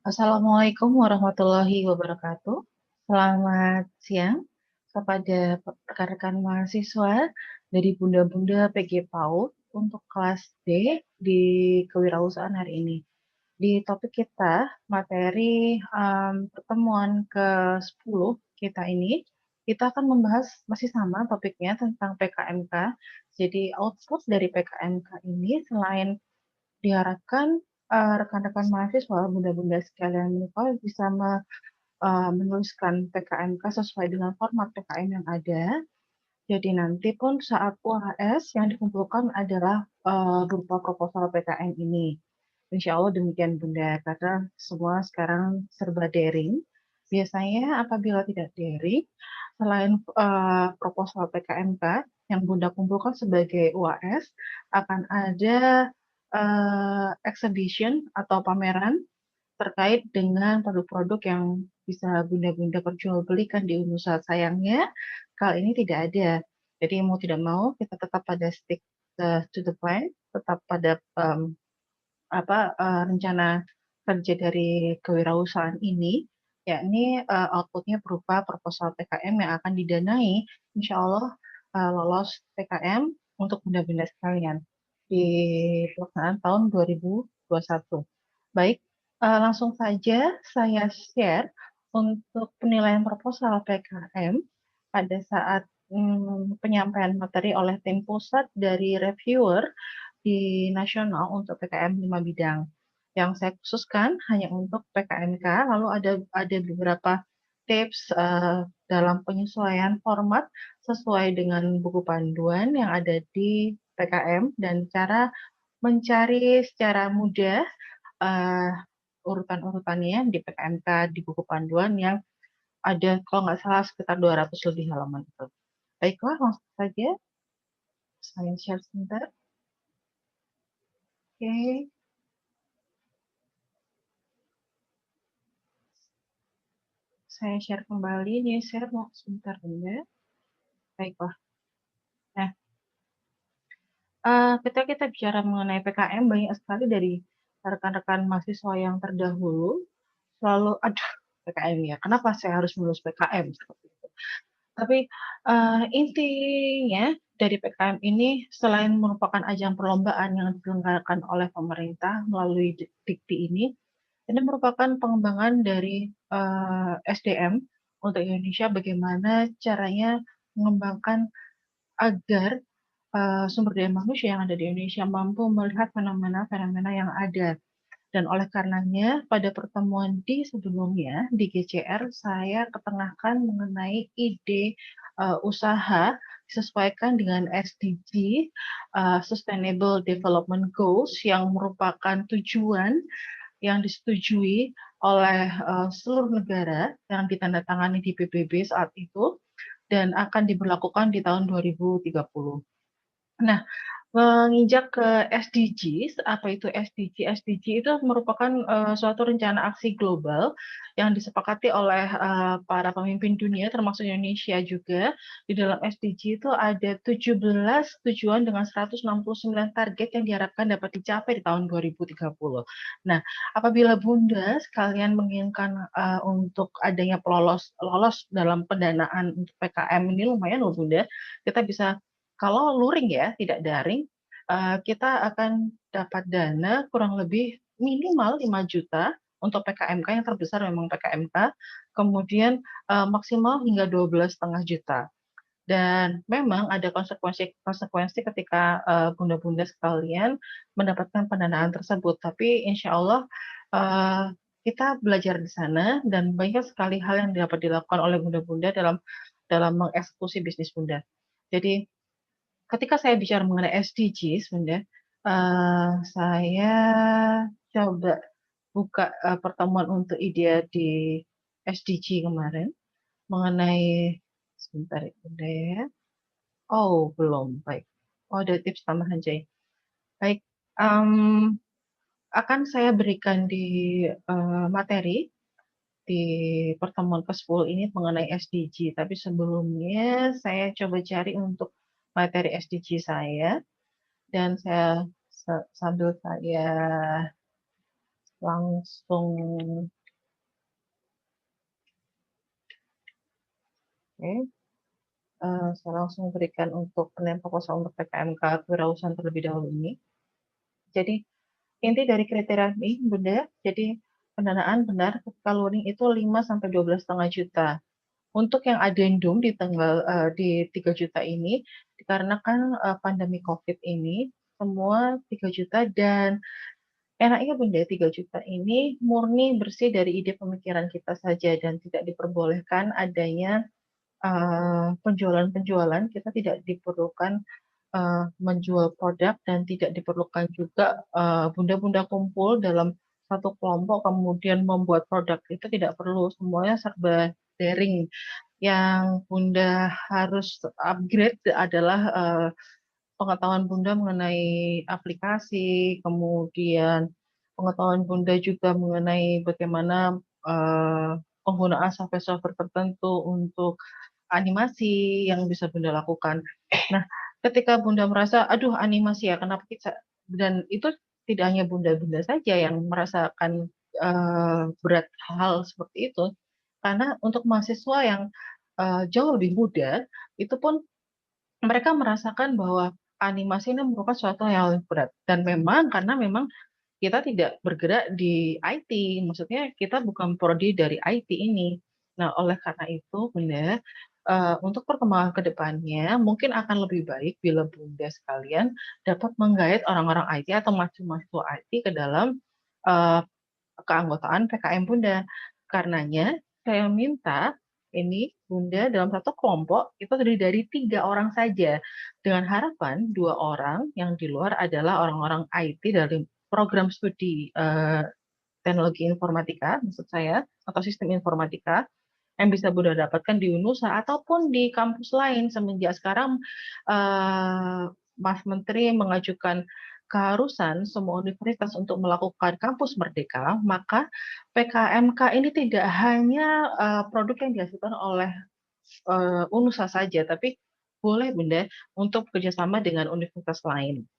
Assalamualaikum warahmatullahi wabarakatuh. Selamat siang kepada rekan-rekan mahasiswa dari Bunda-Bunda PG PAUD untuk kelas D di kewirausahaan hari ini. Di topik kita, materi pertemuan ke-10 kita ini, kita akan membahas masih sama topiknya tentang PKMK. Jadi output dari PKMK ini selain diharapkan rekan-rekan mahasiswa, bunda-bunda sekalian menikah bisa menuliskan PKMK sesuai dengan format PKM yang ada. Jadi nanti pun saat UAS yang dikumpulkan adalah berupa proposal PKM ini. Insya Allah demikian Bunda, karena semua sekarang serba daring. Biasanya apabila tidak daring, selain proposal PKMK yang Bunda kumpulkan sebagai UAS, akan ada exhibition atau pameran terkait dengan produk-produk yang bisa bunda-bunda perjualbelikan di Unusa. Sayangnya kali ini tidak ada. Jadi mau tidak mau kita tetap pada stick to the plan, tetap pada rencana kerja dari kewirausahaan ini, yakni outputnya berupa proposal PKM yang akan didanai, insya Allah lolos PKM untuk bunda-bunda sekalian di pelaksanaan tahun 2021. Baik, langsung saja saya share untuk penilaian proposal PKM pada saat penyampaian materi oleh tim pusat dari reviewer di nasional untuk PKM 5 bidang. Yang saya khususkan hanya untuk PKMK, lalu ada beberapa tips dalam penyesuaian format sesuai dengan buku panduan yang ada di PKM dan cara mencari secara mudah uh, urutan-urutannya di PKMK di buku panduan yang ada kalau nggak salah sekitar 200 lebih halaman itu. Baiklah, langsung saja saya share sebentar. Oke, saya share kembali. Ini share mau sebentar ya. Baiklah. Nah, ketika kita bicara mengenai PKM, banyak sekali dari rekan-rekan mahasiswa yang terdahulu selalu, aduh, PKM ya, kenapa saya harus lulus PKM? Seperti itu. Tapi intinya dari PKM ini selain merupakan ajang perlombaan yang diselenggarakan oleh pemerintah melalui Dikti ini merupakan pengembangan dari SDM untuk Indonesia bagaimana caranya mengembangkan agar sumber daya manusia yang ada di Indonesia mampu melihat fenomena-fenomena yang ada. Dan oleh karenanya, pada pertemuan di sebelumnya, di GCR, saya ketengahkan mengenai ide usaha disesuaikan dengan SDG, Sustainable Development Goals, yang merupakan tujuan yang disetujui oleh seluruh negara yang ditandatangani di PBB saat itu dan akan diberlakukan di tahun 2030. Nah, menginjak ke SDGs, apa itu SDG? SDG itu merupakan suatu rencana aksi global yang disepakati oleh para pemimpin dunia, termasuk Indonesia juga. Di dalam SDG itu ada 17 tujuan dengan 169 target yang diharapkan dapat dicapai di tahun 2030. Nah, apabila Bunda sekalian menginginkan untuk adanya lolos dalam pendanaan untuk PKM ini lumayan loh Bunda, kita bisa kalau luring ya, tidak daring, kita akan dapat dana kurang lebih minimal 5 juta untuk PKMK yang terbesar memang PKMK, kemudian maksimal hingga 12,5 juta. Dan memang ada konsekuensi ketika bunda-bunda sekalian mendapatkan pendanaan tersebut. Tapi insya Allah kita belajar di sana dan banyak sekali hal yang dapat dilakukan oleh bunda-bunda dalam mengeksekusi bisnis bunda. Jadi ketika saya bicara mengenai SDGs, Bunda, saya coba buka pertemuan untuk ide di SDG kemarin mengenai sebentar ya, Bunda ya. Oh, belum. Baik. Oh, ada tips tambahan, Jay. Baik. em, akan saya berikan di materi di pertemuan ke-10 ini mengenai SDG. Tapi sebelumnya saya coba cari untuk materi SDG saya. Dan saya sambil saya langsung. Oke, saya langsung berikan untuk penilaian proposal untuk PKMK kewirausahaan terlebih dahulu ini. Jadi inti dari kriteria ini, Bunda, jadi pendanaan benar ketika loaning itu 5 sampai 12,5 juta. Untuk yang adendum di tanggal di 3 juta ini, dikarenakan pandemi COVID ini, semua 3 juta dan enaknya Bunda 3 juta ini murni bersih dari ide pemikiran kita saja dan tidak diperbolehkan adanya penjualan-penjualan, kita tidak diperlukan menjual produk dan tidak diperlukan juga bunda-bunda kumpul dalam satu kelompok kemudian membuat produk, itu tidak perlu, semuanya serba daring. Yang Bunda harus upgrade adalah pengetahuan Bunda mengenai aplikasi, kemudian pengetahuan Bunda juga mengenai bagaimana penggunaan software-software tertentu untuk animasi yang bisa Bunda lakukan. Nah, ketika Bunda merasa, aduh animasi ya, kenapa kita, dan itu tidak hanya Bunda-Bunda saja yang merasakan berat hal seperti itu, karena untuk mahasiswa yang jauh lebih muda, itu pun mereka merasakan bahwa animasi ini merupakan suatu yang berat. Dan memang, karena memang kita tidak bergerak di IT, maksudnya kita bukan prodi dari IT ini. Nah, oleh karena itu, Bunda, untuk perkembangan ke depannya mungkin akan lebih baik bila Bunda sekalian dapat menggait orang-orang IT atau mahasiswa IT ke dalam uh, keanggotaan PKM Bunda. Karenanya, saya minta ini Bunda dalam satu kelompok itu terdiri dari 3 orang saja, dengan harapan 2 orang yang di luar adalah orang-orang IT dari program studi teknologi informatika, maksud saya, atau sistem informatika, yang bisa Bunda dapatkan di UNUSA ataupun di kampus lain. Semenjak sekarang Mas Menteri mengajukan keharusan semua universitas untuk melakukan kampus merdeka, maka PKMK ini tidak hanya produk yang dihasilkan oleh UNUSA saja, tapi boleh Bunda untuk bekerjasama dengan universitas lain.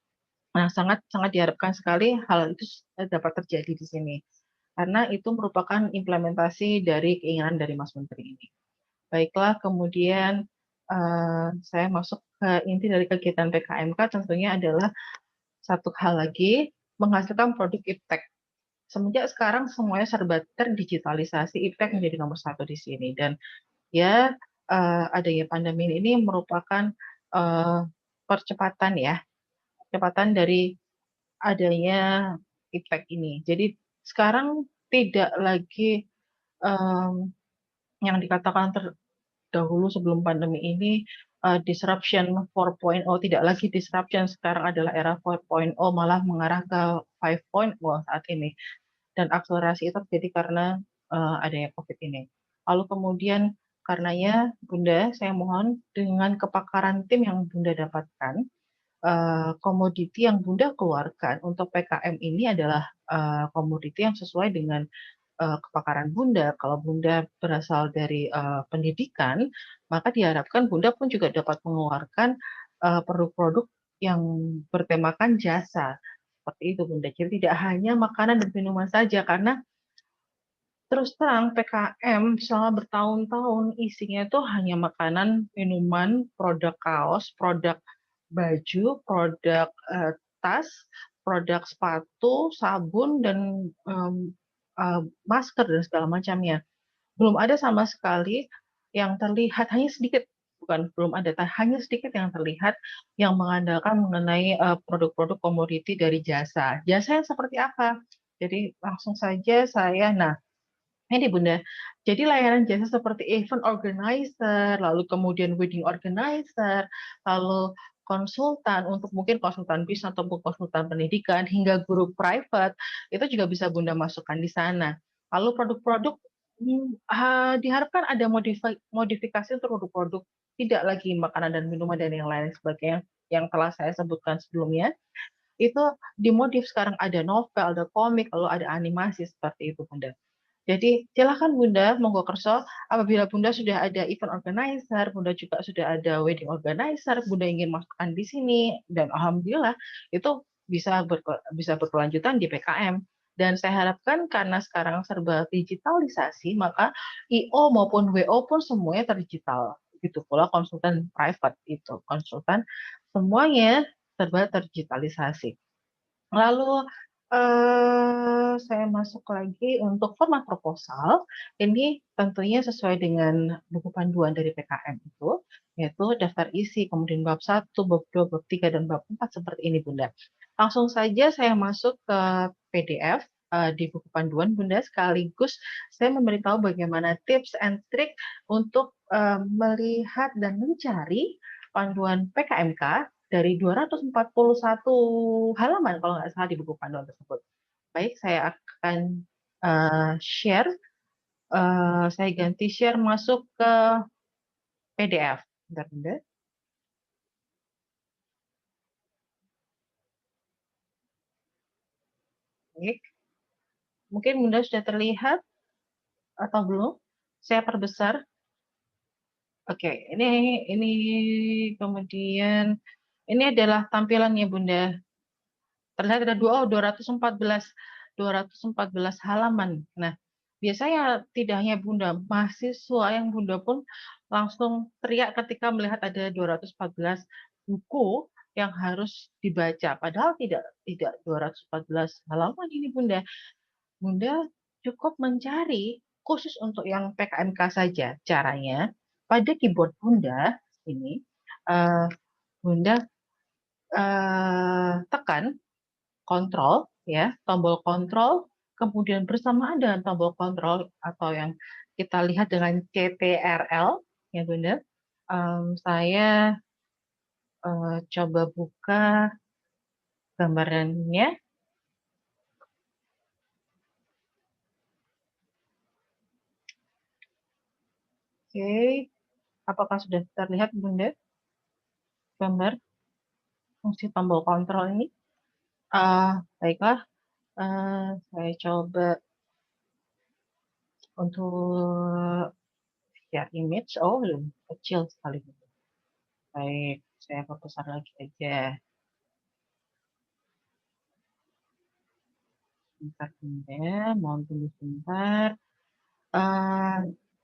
Nah, sangat sangat diharapkan sekali hal itu dapat terjadi di sini, karena itu merupakan implementasi dari keinginan dari Mas Menteri ini. Baiklah, kemudian saya masuk ke inti dari kegiatan PKMK, tentunya adalah satu hal lagi, menghasilkan produk iptek. Semenjak sekarang semuanya serba terdigitalisasi, iptek menjadi nomor satu di sini. Dan ya, adanya pandemi ini merupakan percepatan ya, percepatan dari adanya iptek ini. Jadi sekarang tidak lagi yang dikatakan dahulu sebelum pandemi ini disruption 4.0, tidak lagi disruption, sekarang adalah era 4.0, malah mengarah ke 5.0 saat ini, dan akselerasi itu terjadi karena adanya COVID ini. Lalu kemudian karenanya Bunda, saya mohon dengan kepakaran tim yang Bunda dapatkan, komoditi yang Bunda keluarkan untuk PKM ini adalah komoditi yang sesuai dengan kepakaran Bunda. Kalau Bunda berasal dari pendidikan, maka diharapkan Bunda pun juga dapat mengeluarkan produk-produk yang bertemakan jasa. Seperti itu Bunda. Jadi tidak hanya makanan dan minuman saja, karena terus terang PKM selama bertahun-tahun isinya itu hanya makanan, minuman, produk kaos, produk baju, produk tas, produk sepatu, sabun, dan masker dan segala macamnya. Belum ada sama sekali yang terlihat, hanya sedikit, bukan belum ada, hanya sedikit yang terlihat yang mengandalkan mengenai produk-produk komoditi dari jasa. Jasa yang seperti apa? Jadi langsung saja saya, nah ini Bunda, jadi layanan jasa seperti event organizer, lalu kemudian wedding organizer, lalu konsultan untuk mungkin konsultan bisnis ataupun konsultan pendidikan, hingga guru private, itu juga bisa Bunda masukkan di sana. Lalu produk-produk diharapkan ada modifikasi untuk produk-produk, tidak lagi makanan dan minuman dan yang lain sebagainya yang telah saya sebutkan sebelumnya. Itu dimodif, sekarang ada novel, ada komik, lalu ada animasi seperti itu Bunda. Jadi silakan Bunda, monggo kerso. Apabila Bunda sudah ada event organizer, Bunda juga sudah ada wedding organizer, Bunda ingin masukkan di sini, dan alhamdulillah itu bisa berkelanjutan di PKM. Dan saya harapkan karena sekarang serba digitalisasi, maka IO maupun WO pun semuanya terdigital. Begitu pula konsultan private itu, konsultan semuanya serba terdigitalisasi. Lalu saya masuk lagi untuk format proposal. Ini tentunya sesuai dengan buku panduan dari PKM itu, yaitu daftar isi, kemudian bab 1, bab 2, bab 3, dan bab 4 seperti ini, Bunda. Langsung saja saya masuk ke PDF di buku panduan, Bunda, sekaligus saya memberitahu bagaimana tips and trick untuk melihat dan mencari panduan PKMK dari 241 halaman kalau nggak salah di buku panduan tersebut. Baik, saya akan share, saya ganti share masuk ke PDF. Bentar, bentar. Baik, mungkin Bunda sudah terlihat atau belum? Saya perbesar. Oke, ini kemudian ini adalah tampilannya, Bunda. Terlihat ada 214 halaman. Nah, biasanya tidak hanya Bunda, mahasiswa yang Bunda pun langsung teriak ketika melihat ada 214 buku yang harus dibaca. Padahal tidak 214 halaman ini, Bunda. Bunda cukup mencari khusus untuk yang PKMK saja. Caranya pada keyboard Bunda ini, Bunda tekan kontrol, ya, tombol kontrol, kemudian bersamaan dengan tombol kontrol atau yang kita lihat dengan CTRL, ya Bunda. Saya coba buka gambarannya. Oke, apakah sudah terlihat Bunda gambar fungsi tombol kontrol ini? Baiklah, saya coba untuk share image. Oh, kecil sekali. Baik, saya perbesar lagi aja. Sebentar, Bunda, mohon tunggu sebentar.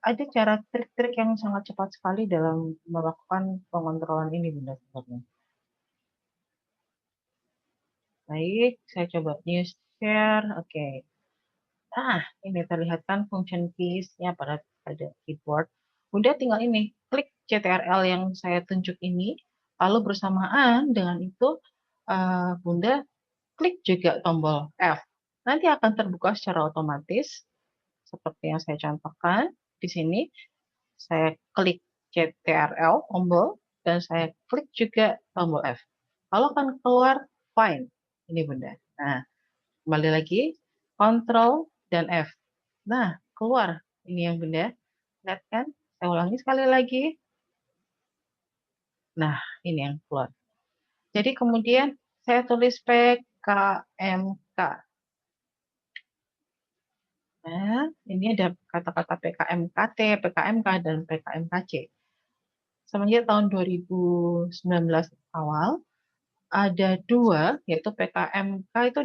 Ada cara trik-trik yang sangat cepat sekali dalam melakukan pengontrolan ini, Bunda, sebenarnya. Baik, saya coba new share. Oke. Ini terlihat kan function keys-nya pada keyboard. Bunda tinggal ini, klik CTRL yang saya tunjuk ini, lalu bersamaan dengan itu, Bunda klik juga tombol F. Nanti akan terbuka secara otomatis, seperti yang saya contohkan di sini. Saya klik CTRL tombol dan saya klik juga tombol F. Lalu akan keluar find. Ini Bunda. Nah, kembali lagi Ctrl dan F. Nah, keluar ini yang Bunda. Lihat kan? Saya ulangi sekali lagi. Nah, ini yang keluar. Jadi kemudian saya tulis PKMK. Nah, ini ada kata-kata PKMKT, PKMK, dan PKMKC. Semenjak tahun 2019 awal, ada dua, yaitu PKMK itu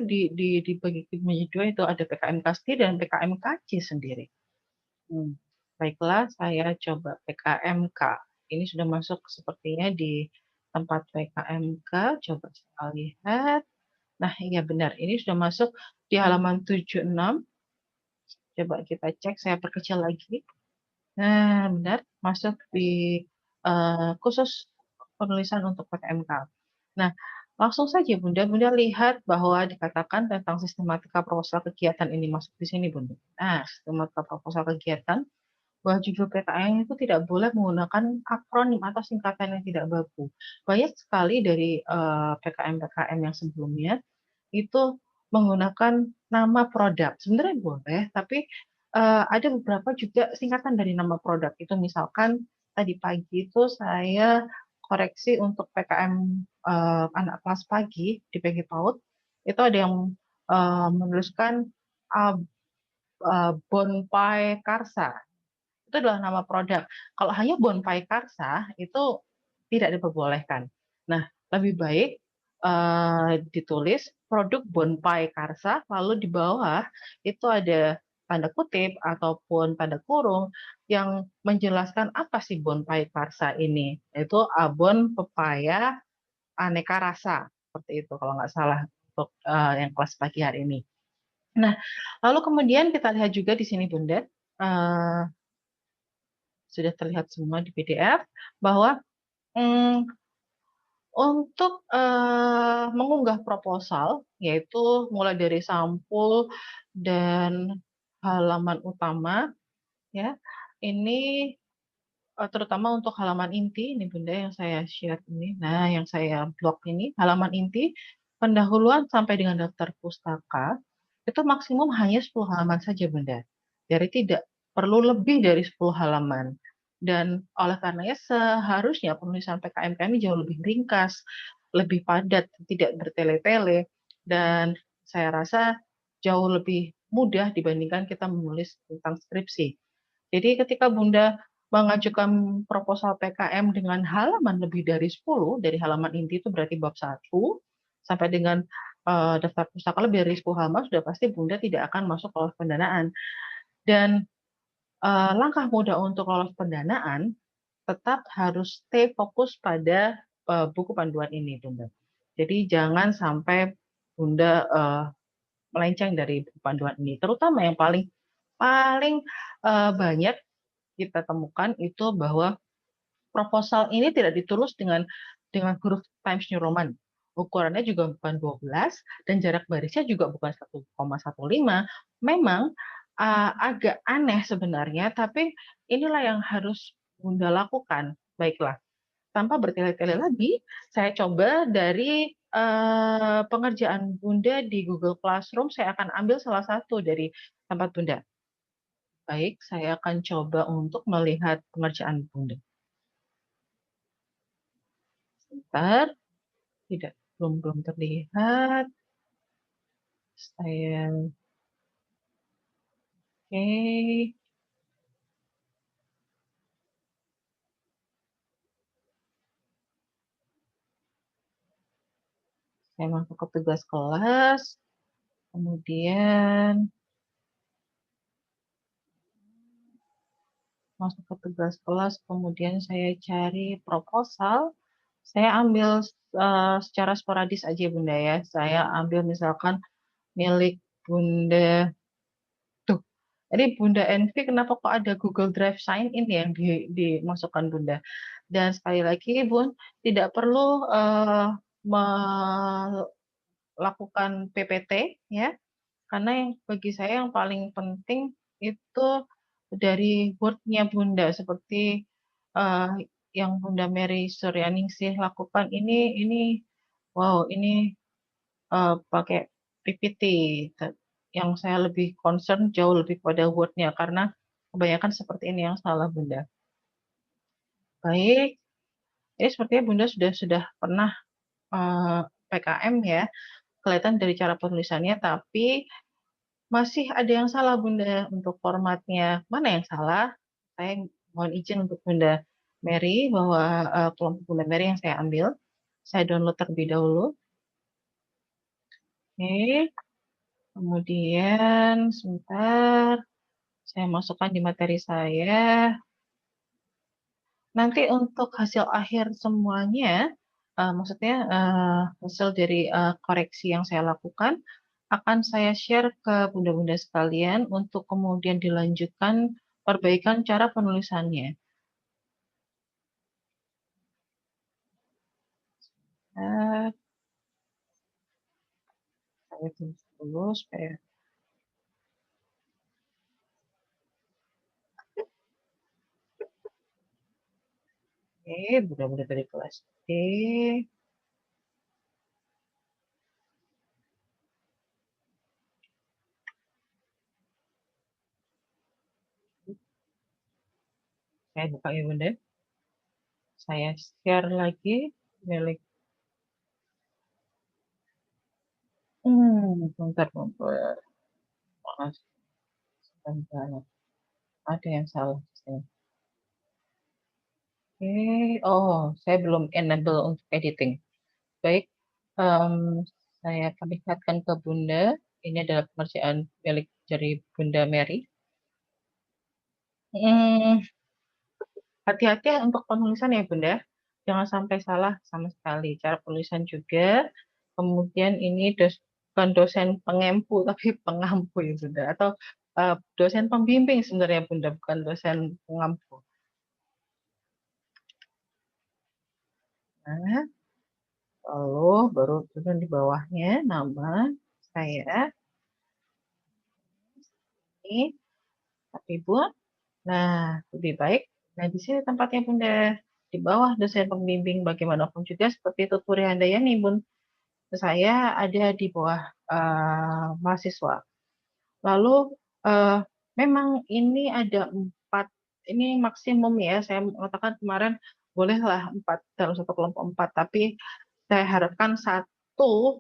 dibagi menjadi dua, itu ada PKMK sendiri dan PKMKC sendiri. Baiklah, saya coba PKMK. Ini sudah masuk sepertinya di tempat PKMK. Coba saya lihat. Nah, iya benar. Ini sudah masuk di halaman 76. Coba kita cek, saya perkecil lagi. Nah, benar. Masuk di khusus penulisan untuk PKMK. Nah, langsung saja Bunda lihat bahwa dikatakan tentang sistematika proposal kegiatan ini masuk di sini, Bunda. Nah, sistematika proposal kegiatan bahwa judul PKM itu tidak boleh menggunakan akronim atau singkatan yang tidak baku. Banyak sekali dari PKM-PKM yang sebelumnya itu menggunakan nama produk. Sebenarnya boleh, tapi ada beberapa juga singkatan dari nama produk. Itu misalkan tadi pagi itu saya koreksi untuk PKM anak kelas pagi di PG PAUD, itu ada yang menuliskan Bonpai Karsa. Itu adalah nama produk. Kalau hanya Bonpai Karsa itu tidak diperbolehkan. Nah, lebih baik ditulis produk Bonpai Karsa, lalu di bawah itu ada tanda kutip ataupun tanda kurung yang menjelaskan apa sih Bonpai Karsa ini, yaitu abon pepaya aneka rasa, seperti itu kalau nggak salah untuk yang kelas pagi hari ini. Nah, lalu kemudian kita lihat juga di sini Bunda, sudah terlihat semua di PDF bahwa mm, untuk mengunggah proposal, yaitu mulai dari sampul dan halaman utama, ya, ini terutama untuk halaman inti, ini Bunda yang saya share ini, nah yang saya blok ini, halaman inti, pendahuluan sampai dengan daftar pustaka, itu maksimum hanya 10 halaman saja Bunda. Jadi tidak perlu lebih dari 10 halaman. Dan oleh karenanya seharusnya penulisan PKM kami jauh lebih ringkas, lebih padat, tidak bertele-tele, dan saya rasa jauh lebih mudah dibandingkan kita menulis tentang skripsi. Jadi ketika Bunda mengajukan proposal PKM dengan halaman lebih dari 10, dari halaman inti itu berarti bab 1, sampai dengan daftar pustaka lebih dari 10 halaman, sudah pasti Bunda tidak akan masuk lolos pendanaan. Dan langkah mudah untuk lolos pendanaan tetap harus stay fokus pada buku panduan ini, Bunda. Jadi jangan sampai Bunda melenceng dari buku panduan ini, terutama yang paling paling banyak kita temukan itu bahwa proposal ini tidak ditulis dengan huruf Times New Roman. Ukurannya juga bukan 12 dan jarak barisnya juga bukan 1,15. Memang agak aneh sebenarnya, tapi inilah yang harus Bunda lakukan. Baiklah, tanpa bertele-tele lagi, saya coba dari pengerjaan Bunda di Google Classroom, saya akan ambil salah satu dari tempat Bunda. Baik, saya akan coba untuk melihat pengerjaan Bunda. Sebentar, tidak belum terlihat. Saya oke. Saya masuk ke tugas kelas. Kemudian masuk ke tugas kelas, kemudian saya cari proposal. Saya ambil secara sporadis aja Bunda ya. Saya ambil misalkan milik Bunda. Tuh, jadi Bunda Envy kenapa kok ada Google Drive sign in yang dimasukkan Bunda? Dan sekali lagi Bun, tidak perlu melakukan PPT ya, karena yang bagi saya yang paling penting itu dari Word-nya Bunda, seperti eh, yang Bunda Mary Suryaningsih lakukan ini wow, ini pakai PPT. Yang saya lebih concern jauh lebih pada Word-nya karena kebanyakan seperti ini yang salah Bunda. Baik, ini sepertinya Bunda sudah pernah PKM ya, kelihatan dari cara penulisannya, tapi masih ada yang salah Bunda untuk formatnya. Mana yang salah? Saya mohon izin untuk Bunda Mary bahwa kelompok Bunda Mary yang saya ambil, saya download terlebih dahulu. Oke, kemudian sebentar, saya masukkan di materi saya. Nanti untuk hasil akhir semuanya, maksudnya hasil dari koreksi yang saya lakukan, akan saya share ke bunda-bunda sekalian untuk kemudian dilanjutkan perbaikan cara penulisannya. Saya tulis dulu supaya bunda-bunda dari kelas D. Saya buka ya bunda. Saya share lagi milik. Bentar, bentar. Maaf, sebentar. Ada yang salah. Oke, oh, saya belum enable untuk editing. Baik, Em, saya perlihatkan ke Bunda. Ini adalah pengerjaan milik dari Bunda Mary. Hmm, Hati-hati untuk penulisan ya Bunda. Jangan sampai salah sama sekali. Cara penulisan juga. Kemudian ini bukan dosen pengempu, tapi pengampu ya Bunda. Atau dosen pembimbing sebenarnya Bunda, bukan dosen pengampu. Nah, lalu baru turun di bawahnya nama saya ini, tapi Bu. Nah, lebih baik. Nah, di sini tempatnya Bunda. Di bawah dosen pembimbing bagaimanapun juga seperti Tuturi Handayani, Bun. Saya ada di bawah mahasiswa. Lalu eh, memang ini ada 4, ini maksimum ya. Saya mengatakan kemarin bolehlah 4 dalam satu kelompok 4, tapi saya harapkan satu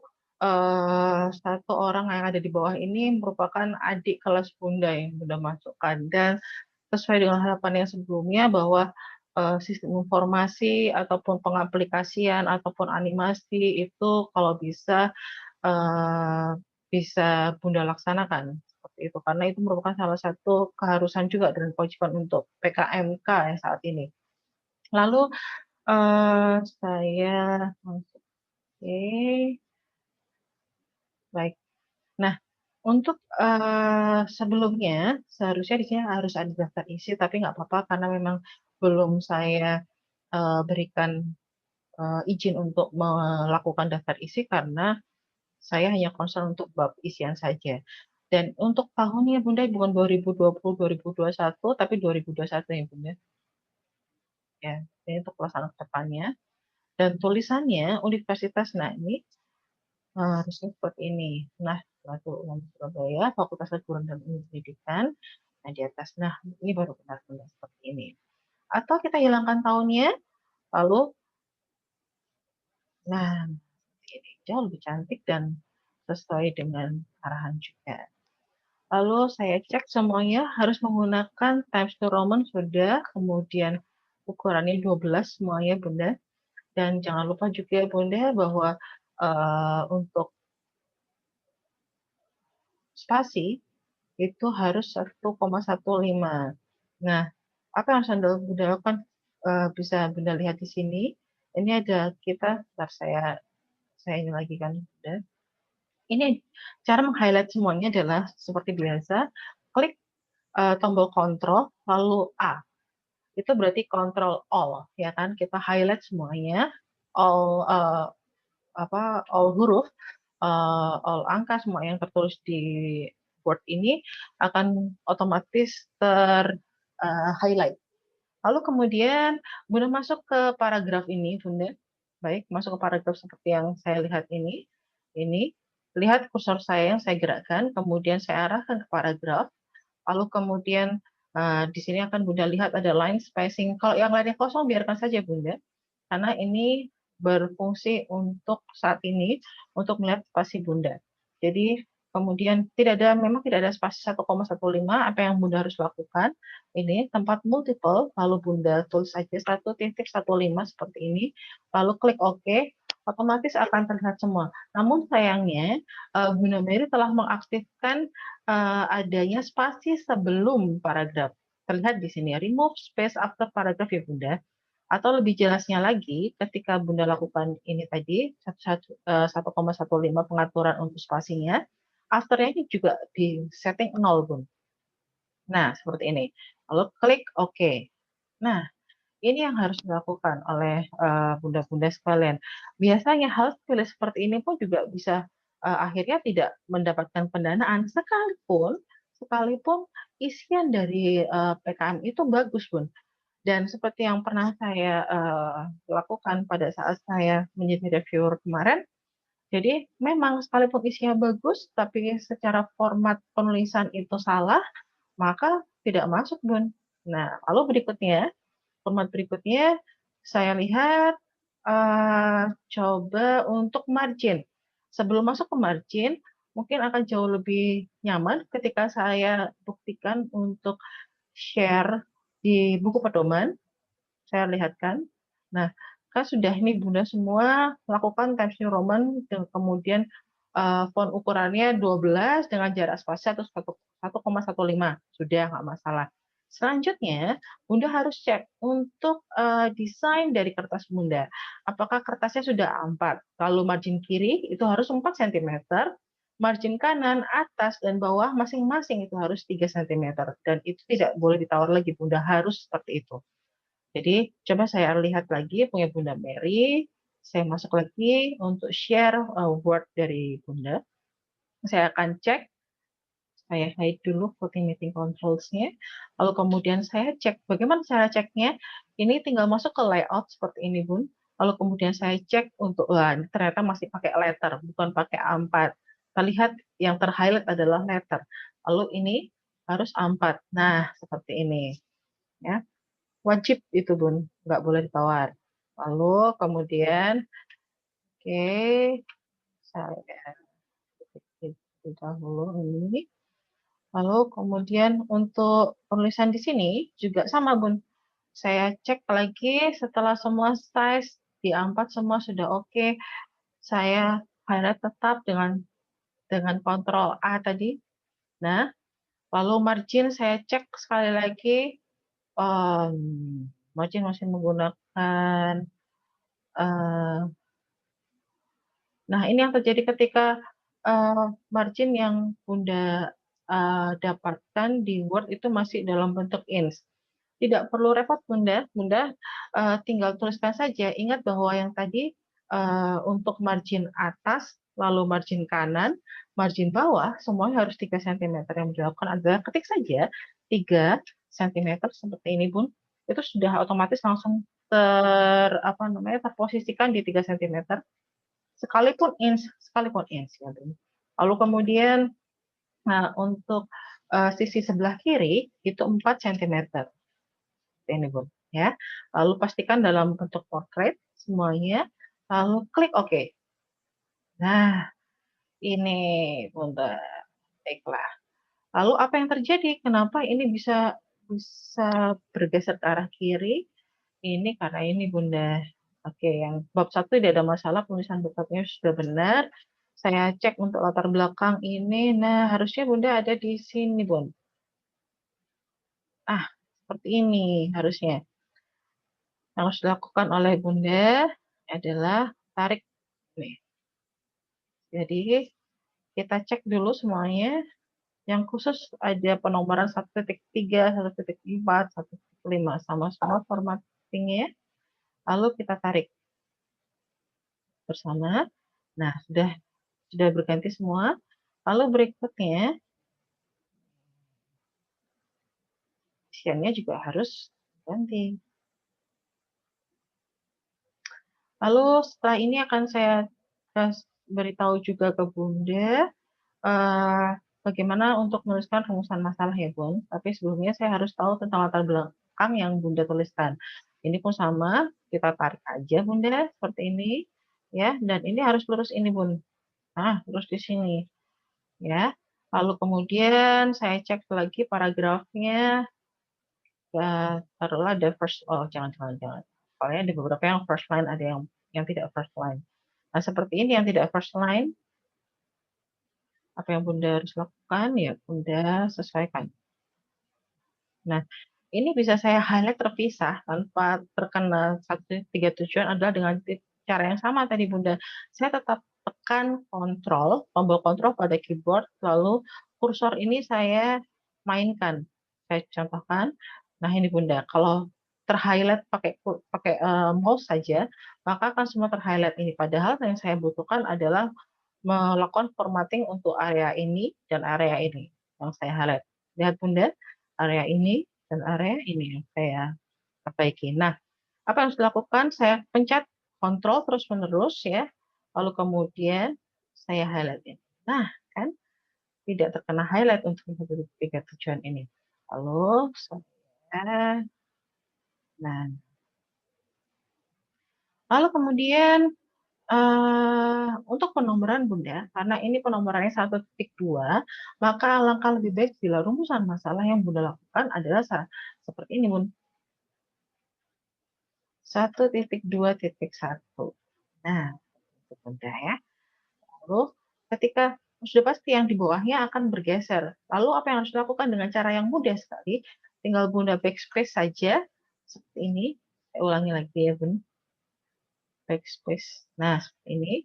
orang yang ada di bawah ini merupakan adik kelas Bunda yang Bunda masukkan, dan sesuai dengan harapan yang sebelumnya bahwa sistem informasi ataupun pengaplikasian ataupun animasi itu kalau eh, bisa Bunda laksanakan seperti itu, karena itu merupakan salah satu keharusan juga dan kewajiban untuk PKMK yang saat ini. Lalu saya masuk. Oke, baik. Nah, untuk sebelumnya seharusnya di sini harus ada daftar isi, tapi nggak apa-apa karena memang belum saya berikan izin untuk melakukan daftar isi karena saya hanya concern untuk bab isian saja. Dan untuk tahunnya Bunda bukan 2020 2021 tapi 2021 ya Bunda. Ya, ini untuk pelaksanaan ke depannya. Dan tulisannya universitas, nah ini harusnya seperti ini. Nah, Batu Ulam Surabaya, Fakultas Keguruan dan Ilmu Pendidikan. Nah, di atas. Nah, ini baru benar-benar seperti ini. Atau kita hilangkan tahunnya, lalu, nah, ini jauh lebih cantik dan sesuai dengan arahan juga. Lalu saya cek semuanya harus menggunakan Times New Roman sudah, kemudian ukurannya 12 semuanya Bunda. Dan jangan lupa juga Bunda bahwa untuk spasi itu harus 1,15. Nah, apa yang harus Bunda lakukan, bisa Bunda lihat di sini. Ini ada kita, bentar saya ini lagi kan Bunda. Ini cara meng-highlight semuanya adalah seperti biasa, klik tombol kontrol lalu A. Itu berarti control all ya kan, kita highlight semuanya, all all huruf, all angka semua yang tertulis di board ini akan otomatis ter highlight. Lalu kemudian Bunda masuk ke paragraf ini Bunda, baik, masuk ke paragraf seperti yang saya lihat ini lihat kursor saya yang saya gerakkan kemudian saya arahkan ke paragraf. Lalu kemudian di sini akan Bunda lihat ada line spacing. Kalau yang lainnya kosong biarkan saja Bunda, karena ini berfungsi untuk saat ini untuk melihat spasi Bunda. Jadi kemudian memang tidak ada spasi 1,15. Apa yang Bunda harus lakukan? Ini tempat multiple, lalu Bunda tulis saja 1.15 seperti ini, lalu klik OK, otomatis akan terlihat semua. Namun sayangnya Bunda Mary telah mengaktifkan adanya spasi sebelum paragraf. Terlihat di sini, remove space after paragraph ya Bunda. Atau lebih jelasnya lagi, ketika Bunda lakukan ini tadi, 1,15 pengaturan untuk spasinya, afternya ini juga di setting 0 Bun. Nah, seperti ini. Lalu klik OK. Nah, ini yang harus dilakukan oleh bunda-bunda sekalian. Biasanya hal pilih seperti ini pun juga bisa akhirnya tidak mendapatkan pendanaan sekalipun isian dari PKM itu bagus, Bun. Dan seperti yang pernah saya lakukan pada saat saya menjadi reviewer kemarin, jadi memang sekalipun isinya bagus, tapi secara format penulisan itu salah, maka tidak masuk, Bun. Nah, lalu format berikutnya, saya lihat coba untuk margin. Sebelum masuk ke margin, mungkin akan jauh lebih nyaman ketika saya buktikan untuk share di buku pedoman. Saya lihatkan. Nah, Kan sudah nih Bunda semua lakukan Times New Roman, dan kemudian font ukurannya 12 dengan jarak spasi 1,15. Sudah, nggak masalah. Selanjutnya, Bunda harus cek untuk desain dari kertas Bunda. Apakah kertasnya sudah A4? Lalu margin kiri itu harus 4 cm, margin kanan, atas, dan bawah masing-masing itu harus 3 cm. Dan itu tidak boleh ditawar lagi, Bunda harus seperti itu. Jadi coba saya lihat lagi punya Bunda Mary. Saya masuk lagi untuk share Word dari Bunda. Saya akan cek. Saya hide dulu floating meeting controls-nya. Lalu kemudian saya cek. Bagaimana cara ceknya? Ini tinggal masuk ke layout seperti ini, Bun. Lalu kemudian saya cek untuk, wah ternyata masih pakai letter, bukan pakai A4. Kita lihat yang terhighlight adalah letter. Lalu ini harus A4. Nah, seperti ini. Ya. Wajib itu Bun, nggak boleh ditawar. Lalu kemudian, oke, saya ketik dahulu ini. Lalu kemudian untuk penulisan di sini juga sama Bun. Saya cek lagi setelah semua size di A4 semua sudah oke. Saya highlight tetap dengan Ctrl A tadi. Nah, lalu margin saya cek sekali lagi. Margin masih menggunakan nah, ini yang terjadi ketika margin yang Bunda dapatkan di Word itu masih dalam bentuk ins. Tidak perlu repot Bunda, tinggal tuliskan saja. Ingat bahwa yang tadi untuk margin atas, lalu margin kanan, margin bawah, semuanya harus 3 cm. Yang dilakukan adalah ketik saja 3 cm seperti ini Bun. Itu sudah otomatis langsung terposisikan di 3 cm. Sekalipun ins. Ya, lalu kemudian untuk sisi sebelah kiri itu 4 cm. Ini Bun, ya. Lalu pastikan dalam bentuk portrait semuanya, lalu klik OK. Nah, ini Bunda. Baiklah. Lalu apa yang terjadi? Kenapa ini bisa bergeser ke arah kiri? Ini karena ini Bunda. Oke, yang bab 1 tidak ada masalah, penulisan babnya sudah benar. Saya cek untuk latar belakang ini. Nah, harusnya Bunda ada di sini, Bun. Seperti ini harusnya. Yang harus dilakukan oleh Bunda adalah tarik nih. Jadi, kita cek dulu semuanya. Yang khusus ada penomoran 1.3, 1.4, 1.5 sama semua formattingnya. Lalu kita tarik bersama. Nah, sudah berganti semua. Lalu berikutnya, isiannya juga harus ganti. Lalu setelah ini akan saya beritahu juga ke Bunda bagaimana untuk menuliskan rumusan masalah ya Bun. Tapi sebelumnya saya harus tahu tentang latar belakang yang Bunda tuliskan. Ini pun sama, kita tarik aja Bunda seperti ini, ya. Dan ini harus lurus ini Bun. Nah, lurus di sini, ya. Lalu kemudian saya cek lagi paragrafnya. Taruhlah ada first, jangan. Soalnya ada beberapa yang first line, ada yang tidak first line. Nah, seperti ini yang tidak first line, apa yang Bunda harus lakukan, ya Bunda sesuaikan. Nah, ini bisa saya highlight terpisah tanpa terkena 1.3 tujuan adalah dengan cara yang sama tadi Bunda. Saya tetap tekan tombol kontrol pada keyboard, lalu kursor ini saya mainkan. Saya contohkan. Nah, ini Bunda, kalau terhighlight pakai mouse saja, maka akan semua terhighlight ini. Padahal yang saya butuhkan adalah melakukan formatting untuk area ini dan area ini yang saya highlight. Lihat Bunda, area ini dan area ini yang saya perbaiki. Nah, apa yang harus dilakukan? Saya pencet kontrol terus-menerus ya, lalu kemudian saya highlight. Nah, kan tidak terkena highlight untuk tiga tujuan ini. Lalu saya, nah, lalu kemudian untuk penomoran Bunda, karena ini penomorannya 1.2, maka alangkah lebih baik bila rumusan masalah yang Bunda lakukan adalah seperti ini Bun. 1.2.1. Nah, itu Bunda ya. Lalu ketika sudah pasti yang di bawahnya akan bergeser. Lalu apa yang harus dilakukan dengan cara yang mudah sekali? Tinggal Bunda backspace saja seperti ini. Saya ulangi lagi ya Bun. Backspace. Nah, seperti ini.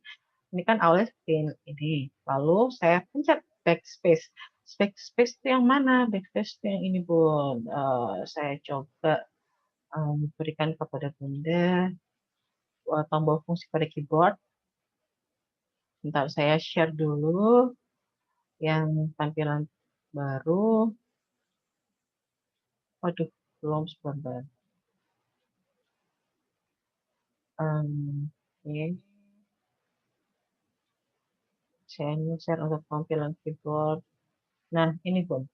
Ini kan awalnya seperti ini. Lalu saya pencet backspace. Backspace itu yang mana? Backspace itu yang ini Bun. Saya coba berikan kepada Bunda tombol fungsi pada keyboard. Bentar saya share dulu yang tampilan baru. Waduh, belum sebentar. Oke. Saya share untuk tampilan keyboard. Nah, ini Bun.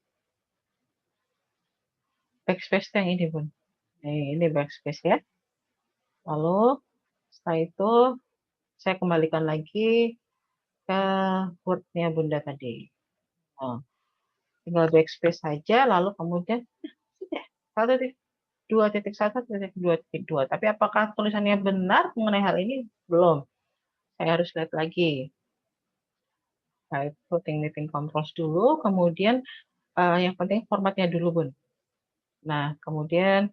Backspace yang ini Bun. Ini backspace ya. Lalu setelah itu saya kembalikan lagi ke Word-nya Bunda tadi. Nah, tinggal backspace saja, lalu kemudian sudah 1.2.1.2.2. Tapi apakah tulisannya benar mengenai hal ini? Belum. Saya harus lihat lagi. Saya putting meeting controls dulu, kemudian yang penting formatnya dulu Bun. Nah, kemudian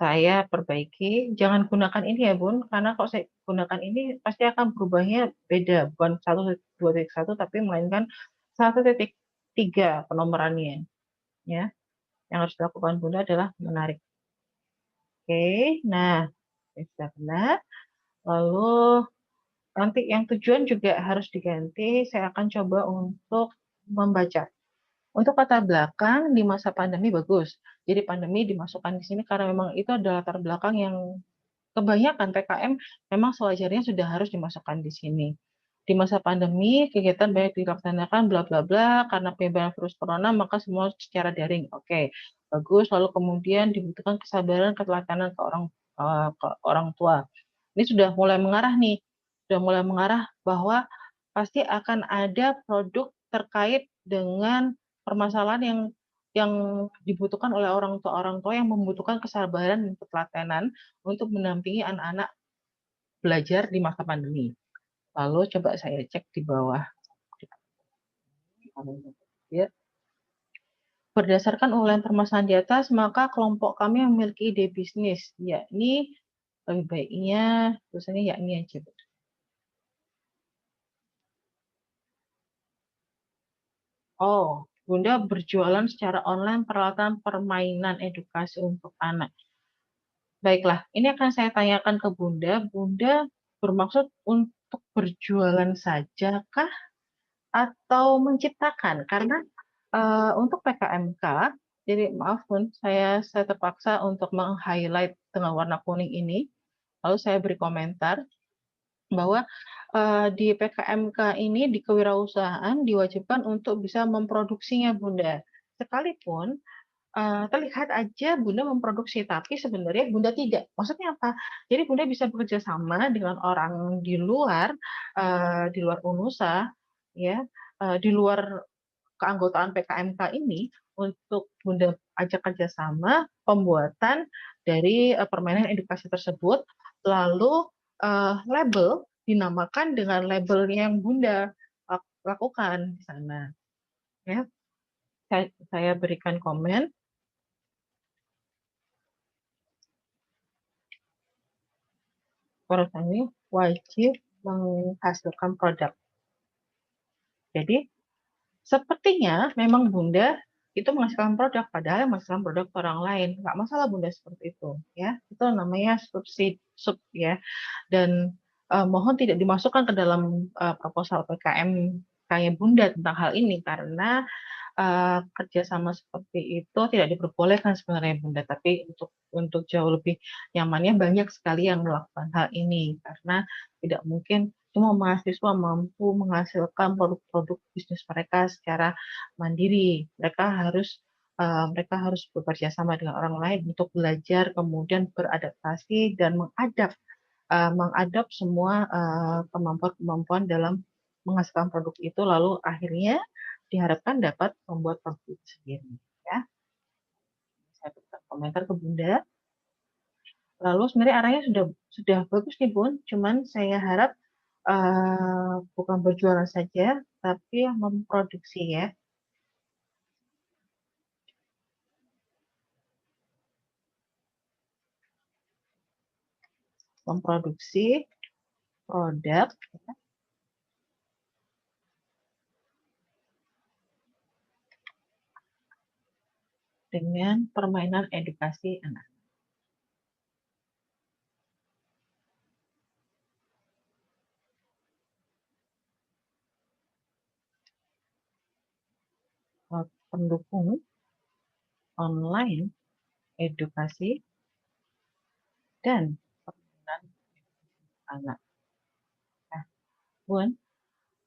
saya perbaiki, jangan gunakan ini ya Bun, karena kalau saya gunakan ini pasti akan berubahnya beda, bukan 1.2.1 tapi melainkan 1.3 penomorannya. Ya, yang harus dilakukan Bunda adalah menarik. Oke, nah sudah benar. Lalu nanti yang tujuan juga harus diganti. Saya akan coba untuk membaca. Untuk latar belakang di masa pandemi bagus. Jadi pandemi dimasukkan di sini karena memang itu adalah latar belakang yang kebanyakan PKM memang sewajarnya sudah harus dimasukkan di sini. Di masa pandemi, kegiatan banyak dilaksanakan bla bla bla karena penyebaran virus corona, maka semua secara daring. Oke, bagus. Lalu kemudian dibutuhkan kesabaran, ketelatenan ke orang tua. Ini sudah mulai mengarah nih, sudah mulai mengarah bahwa pasti akan ada produk terkait dengan permasalahan yang dibutuhkan oleh orang tua yang membutuhkan kesabaran dan ketelatenan untuk mendampingi anak-anak belajar di masa pandemi. Lalu coba saya cek di bawah. Ya. Berdasarkan uraian permasalahan di atas, maka kelompok kami memiliki ide bisnis, yakni lebih baiknya tulisannya yakni aja. Oh, Bunda berjualan secara online peralatan permainan edukasi untuk anak. Baiklah, ini akan saya tanyakan ke Bunda. Bunda bermaksud untuk berjualan saja kah atau menciptakan? Karena untuk PKMK, jadi maaf Bun, saya terpaksa untuk meng-highlight dengan warna kuning ini. Lalu saya beri komentar bahwa di PKMK ini di kewirausahaan diwajibkan untuk bisa memproduksinya Bunda. Sekalipun terlihat aja Bunda memproduksi, tapi sebenarnya Bunda tidak. Maksudnya apa? Jadi Bunda bisa bekerja sama dengan orang di luar UNUSA, ya, di luar keanggotaan PKMK ini untuk Bunda ajak kerjasama pembuatan dari permainan edukasi tersebut, lalu label dinamakan dengan label yang Bunda lakukan di sana. Ya, saya berikan komen. Perusahaan ini wajib menghasilkan produk. Jadi, sepertinya memang Bunda itu menghasilkan produk, padahal menghasilkan produk orang lain. Nggak masalah Bunda seperti itu. Ya, itu namanya sub ya. Dan mohon tidak dimasukkan ke dalam proposal PKM kayak Bunda tentang hal ini karena kerjasama seperti itu tidak diperbolehkan sebenarnya Bunda, tapi untuk jauh lebih nyamannya banyak sekali yang melakukan hal ini karena tidak mungkin semua mahasiswa mampu menghasilkan produk-produk bisnis mereka secara mandiri. Mereka harus bekerja sama dengan orang lain untuk belajar, kemudian beradaptasi dan mengadap semua kemampuan-kemampuan dalam menghasilkan produk itu, lalu akhirnya diharapkan dapat membuat produk itu sendiri. Ya, saya berikan komentar ke Bunda. Lalu sebenarnya arahnya sudah bagus nih Bun, cuman saya harap bukan berjualan saja, tapi memproduksi ya, memproduksi produk ya, dengan permainan edukasi anak. Pendukung online edukasi dan permainan anak. Nah, Bun,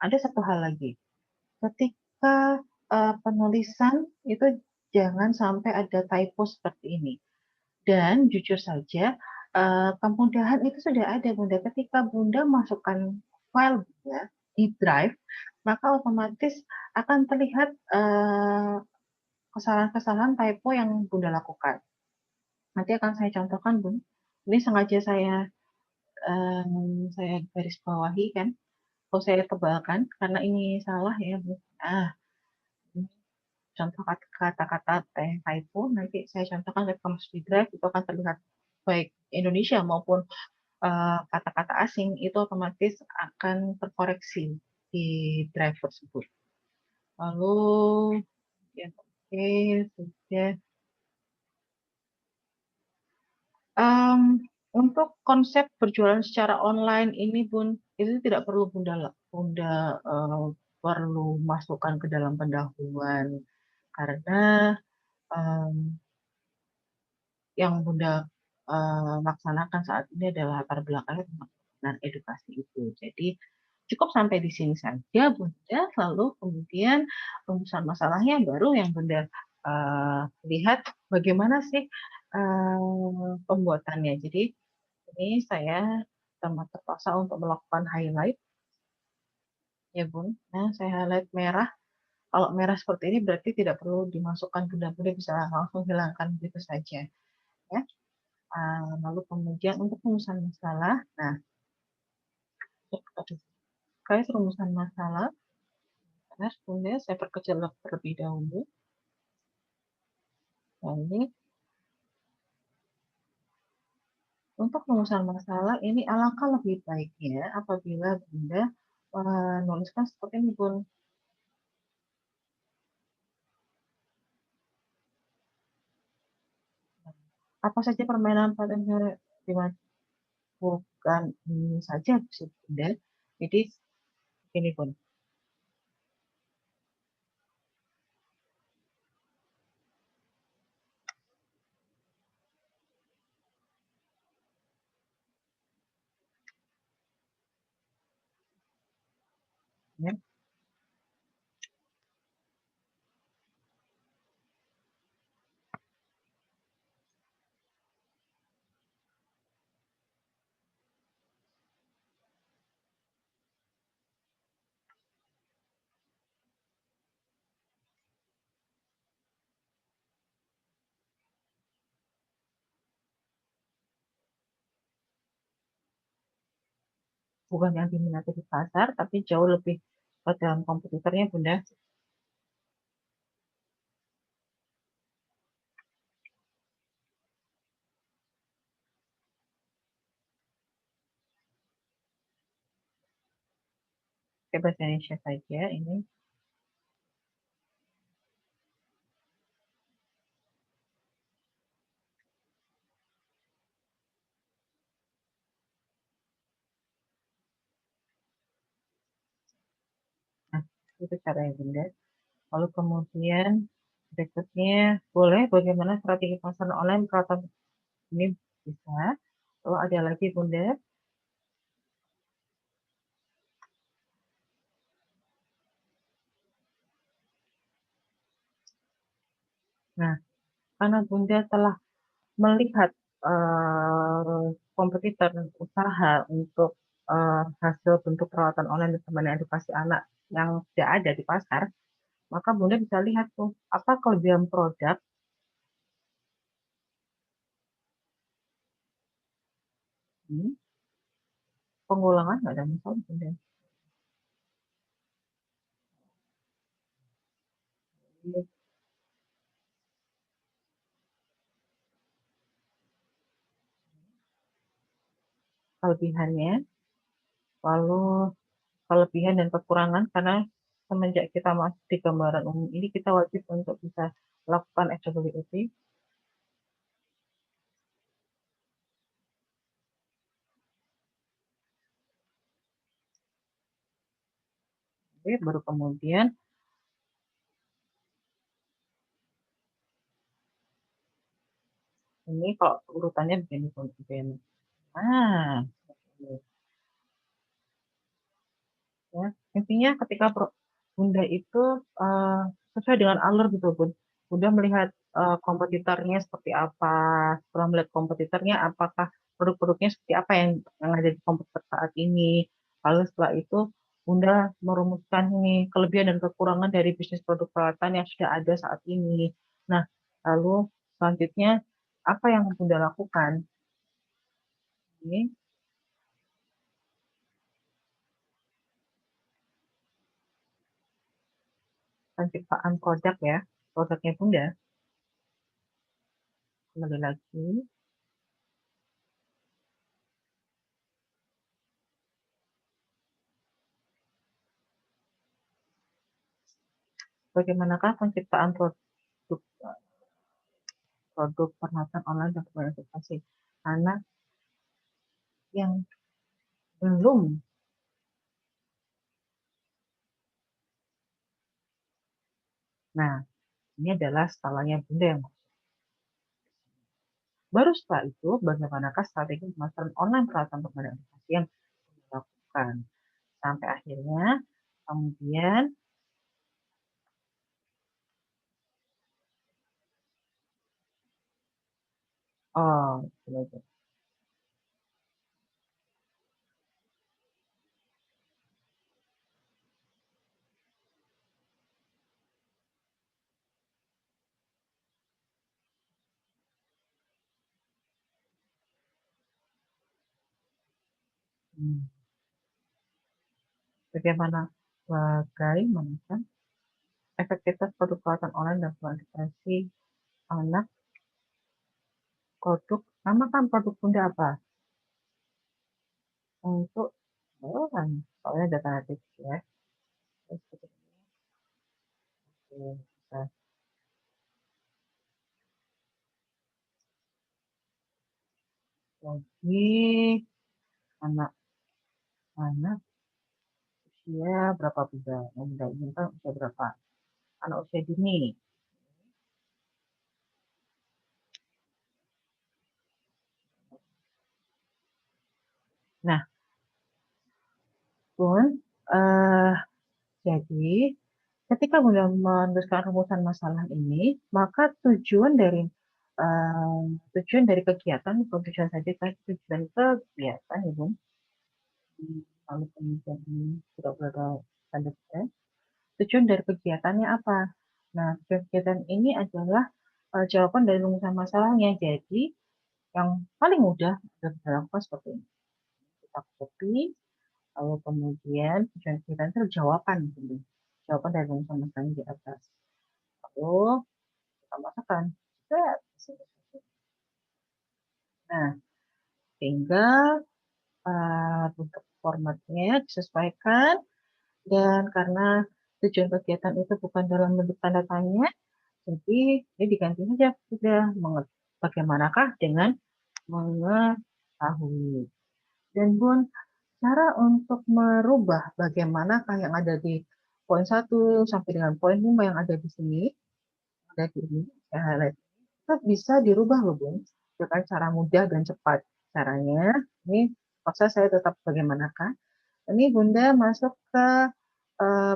ada satu hal lagi. Ketika penulisan itu jangan sampai ada typo seperti ini. Dan jujur saja, kemudahan itu sudah ada, Bunda. Ketika Bunda masukkan file Bunda di Drive, maka otomatis akan terlihat kesalahan-kesalahan typo yang Bunda lakukan. Nanti akan saya contohkan, Bun. Ini sengaja saya garis bawahi kan, atau saya tebalkan karena ini salah ya, Bu. Ini contoh kata-kata typo, nanti saya contohkan ketika masuk di Drive, itu akan terlihat baik Indonesia maupun kata-kata asing itu otomatis akan terkoreksi di drive tersebut. Lalu ya oke sudah. Em, untuk konsep berjualan secara online ini Bun, itu tidak perlu Bunda perlu masukkan ke dalam pendahuluan karena em, yang Bunda laksanakan saat ini adalah latar belakangnya tentang edukasi itu. Jadi cukup sampai di sini saja Bunda, lalu kemudian rumusan masalahnya baru yang Bunda lihat bagaimana sih pembuatannya. Jadi ini saya terpaksa untuk melakukan highlight ya Bun. Nah, saya highlight merah. Kalau merah seperti ini berarti tidak perlu dimasukkan Bunda-Bunda bisa langsung hilangkan begitu saja ya. Lalu kemudian untuk rumusan masalah, nah, terkait rumusan masalah, nah, kemudian saya perkecil terlebih dahulu. Nah, ini untuk rumusan masalah ini alangkah lebih baiknya apabila Bunda menuliskan seperti ini Bun. Apa saja permainan potensial bukan ini saja sih Bunda. Jadi ini Bun. Ya. Bukan yang diminati di pasar, tapi jauh lebih dalam komputernya Bunda. Oke, bahasa Indonesia saja ini. Nah, itu caranya Bunda. Lalu kemudian berikutnya boleh bagaimana strategi pasar online peralatan ini bisa. Lalu ada lagi Bunda. Nah, karena Bunda telah melihat kompetitor usaha untuk hasil bentuk perawatan online dan permainan edukasi anak yang tidak ada di pasar, maka Bunda bisa lihat tuh apa kelebihan produk ini pengulangan nggak ada masalah Bunda. Kelebihannya, lalu kelebihan dan kekurangan karena semenjak kita masuk di gambaran umum ini kita wajib untuk bisa lakukan SWOT. Oke, baru kemudian ini kalau urutannya begini kemudian. Ah, ya. Intinya ketika Bunda itu eh, sesuai dengan alur gitu Bun. Bunda melihat kompetitornya seperti apa, setelah melihat kompetitornya apakah produk-produknya seperti apa yang ada di kompetitor saat ini. Lalu setelah itu Bunda merumuskan ini kelebihan dan kekurangan dari bisnis produk peralatan yang sudah ada saat ini. Nah, lalu selanjutnya apa yang Bunda lakukan? Ini penciptaan produk ya, produknya Bunda. Kembali lagi. Bagaimanakah penciptaan produk peralatan online dan verifikasi? Anak yang belum, nah ini adalah skalanya Bunda yang baru setelah itu bagaimanakah strategi pemasaran online peralatan verifikasi yang dilakukan sampai akhirnya kemudian oh hmm, bagaimana bagaimana efektivitas produk peralatan online dan verifikasi anak produk namakan produk Bunda apa untuk kan soalnya data natif ya. Terus kita bisa lagi anak-anak usia berapa bulan yang tidak inginkan usia berapa anak usia dini. Nah pun eh, jadi ketika Bunda menuliskan rumusan masalah ini maka eh, tujuan dari kegiatan bukan tujuan saja kan tujuan kegiatan ya Bun. Lalu kemudian ini tidak berada tanda kutip. Tujuan dari kegiatannya apa? Nah, kegiatan ini adalah jawaban dari rumusan masalahnya. Jadi, yang paling mudah adalah kita lakukan seperti ini. Kita copy, lalu kemudian tujuan kegiatan itu jawaban. Gitu. Jawaban dari rumusan masalahnya di atas. Lalu kita masukkan. Set. Nah, tinggal bentuk formatnya disesuaikan. Dan karena tujuan kegiatan itu bukan dalam bentuk tanda tanya, jadi ini diganti saja sudah bagaimanakah dengan mengetahui. Dan Bun, cara untuk merubah bagaimanakah yang ada di poin 1 sampai dengan poin 5 yang ada di sini, ada di ini, ya, highlight. Itu bisa dirubah loh Bun, dengan cara mudah dan cepat. Caranya, ini proses saya tetap bagaimanakah. Ini Bunda masuk ke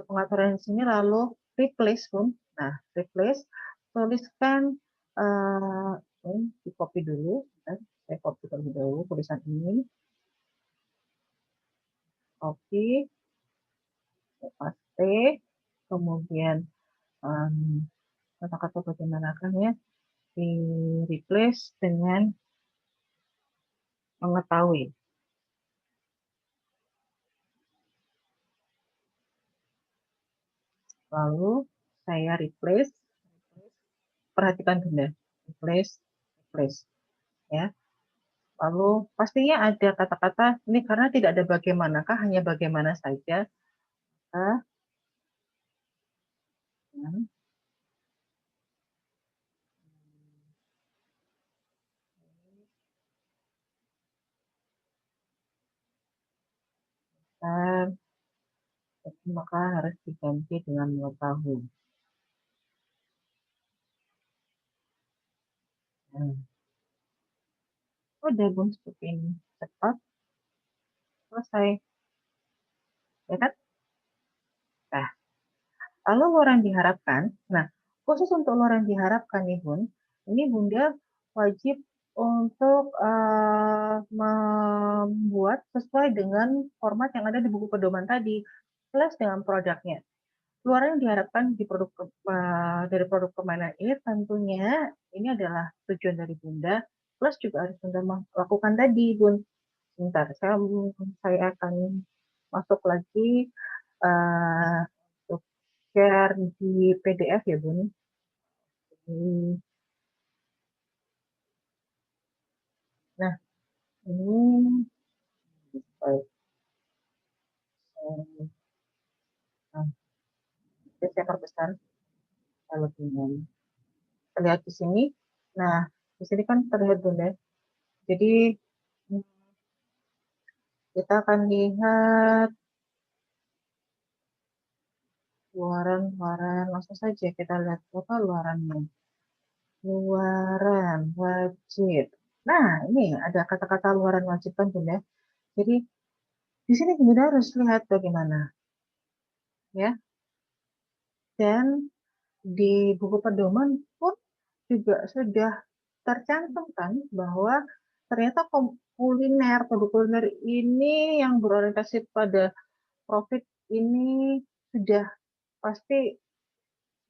pengaturan di sini lalu replace Bun. Nah, replace tuliskan di copy dulu. Saya copy terlebih dahulu tulisan ini. Copy, paste, kemudian um, kata-kata bagaimana kan ya di replace dengan mengetahui. Lalu saya replace, perhatikan Bunda, replace, ya. Lalu pastinya ada kata-kata ini karena tidak ada bagaimanakah, hanya bagaimana saja. Nah, dan maka harus diganti dengan mengetahui. Nah, udah Bun seperti ini, cepat selesai, ya kan? Nah, lalu luaran diharapkan. Nah, khusus untuk luaran diharapkan nih Bun, ini Bunda wajib untuk membuat sesuai dengan format yang ada di buku pedoman tadi, plus dengan produknya. Luaran yang diharapkan di produk dari produk permainan ini tentunya ini adalah tujuan dari Bunda, plus juga harus Bunda lakukan tadi, Bun. Sebentar, saya akan masuk lagi uh, untuk share di PDF ya, Bun. Nah, ini baik. Nah, saya perbesar kalau ingin terlihat di sini. Nah, di sini kan terlihat Bunda. Jadi kita akan lihat luaran langsung saja kita lihat apa luarannya. Luaran wajib. Nah, ini ada kata-kata luaran wajib kan Bunda. Jadi di sini Bunda harus lihat bagaimana ya. Dan di buku pedoman pun juga sudah tercantum kan bahwa ternyata kuliner, produk kuliner ini yang berorientasi pada profit ini sudah pasti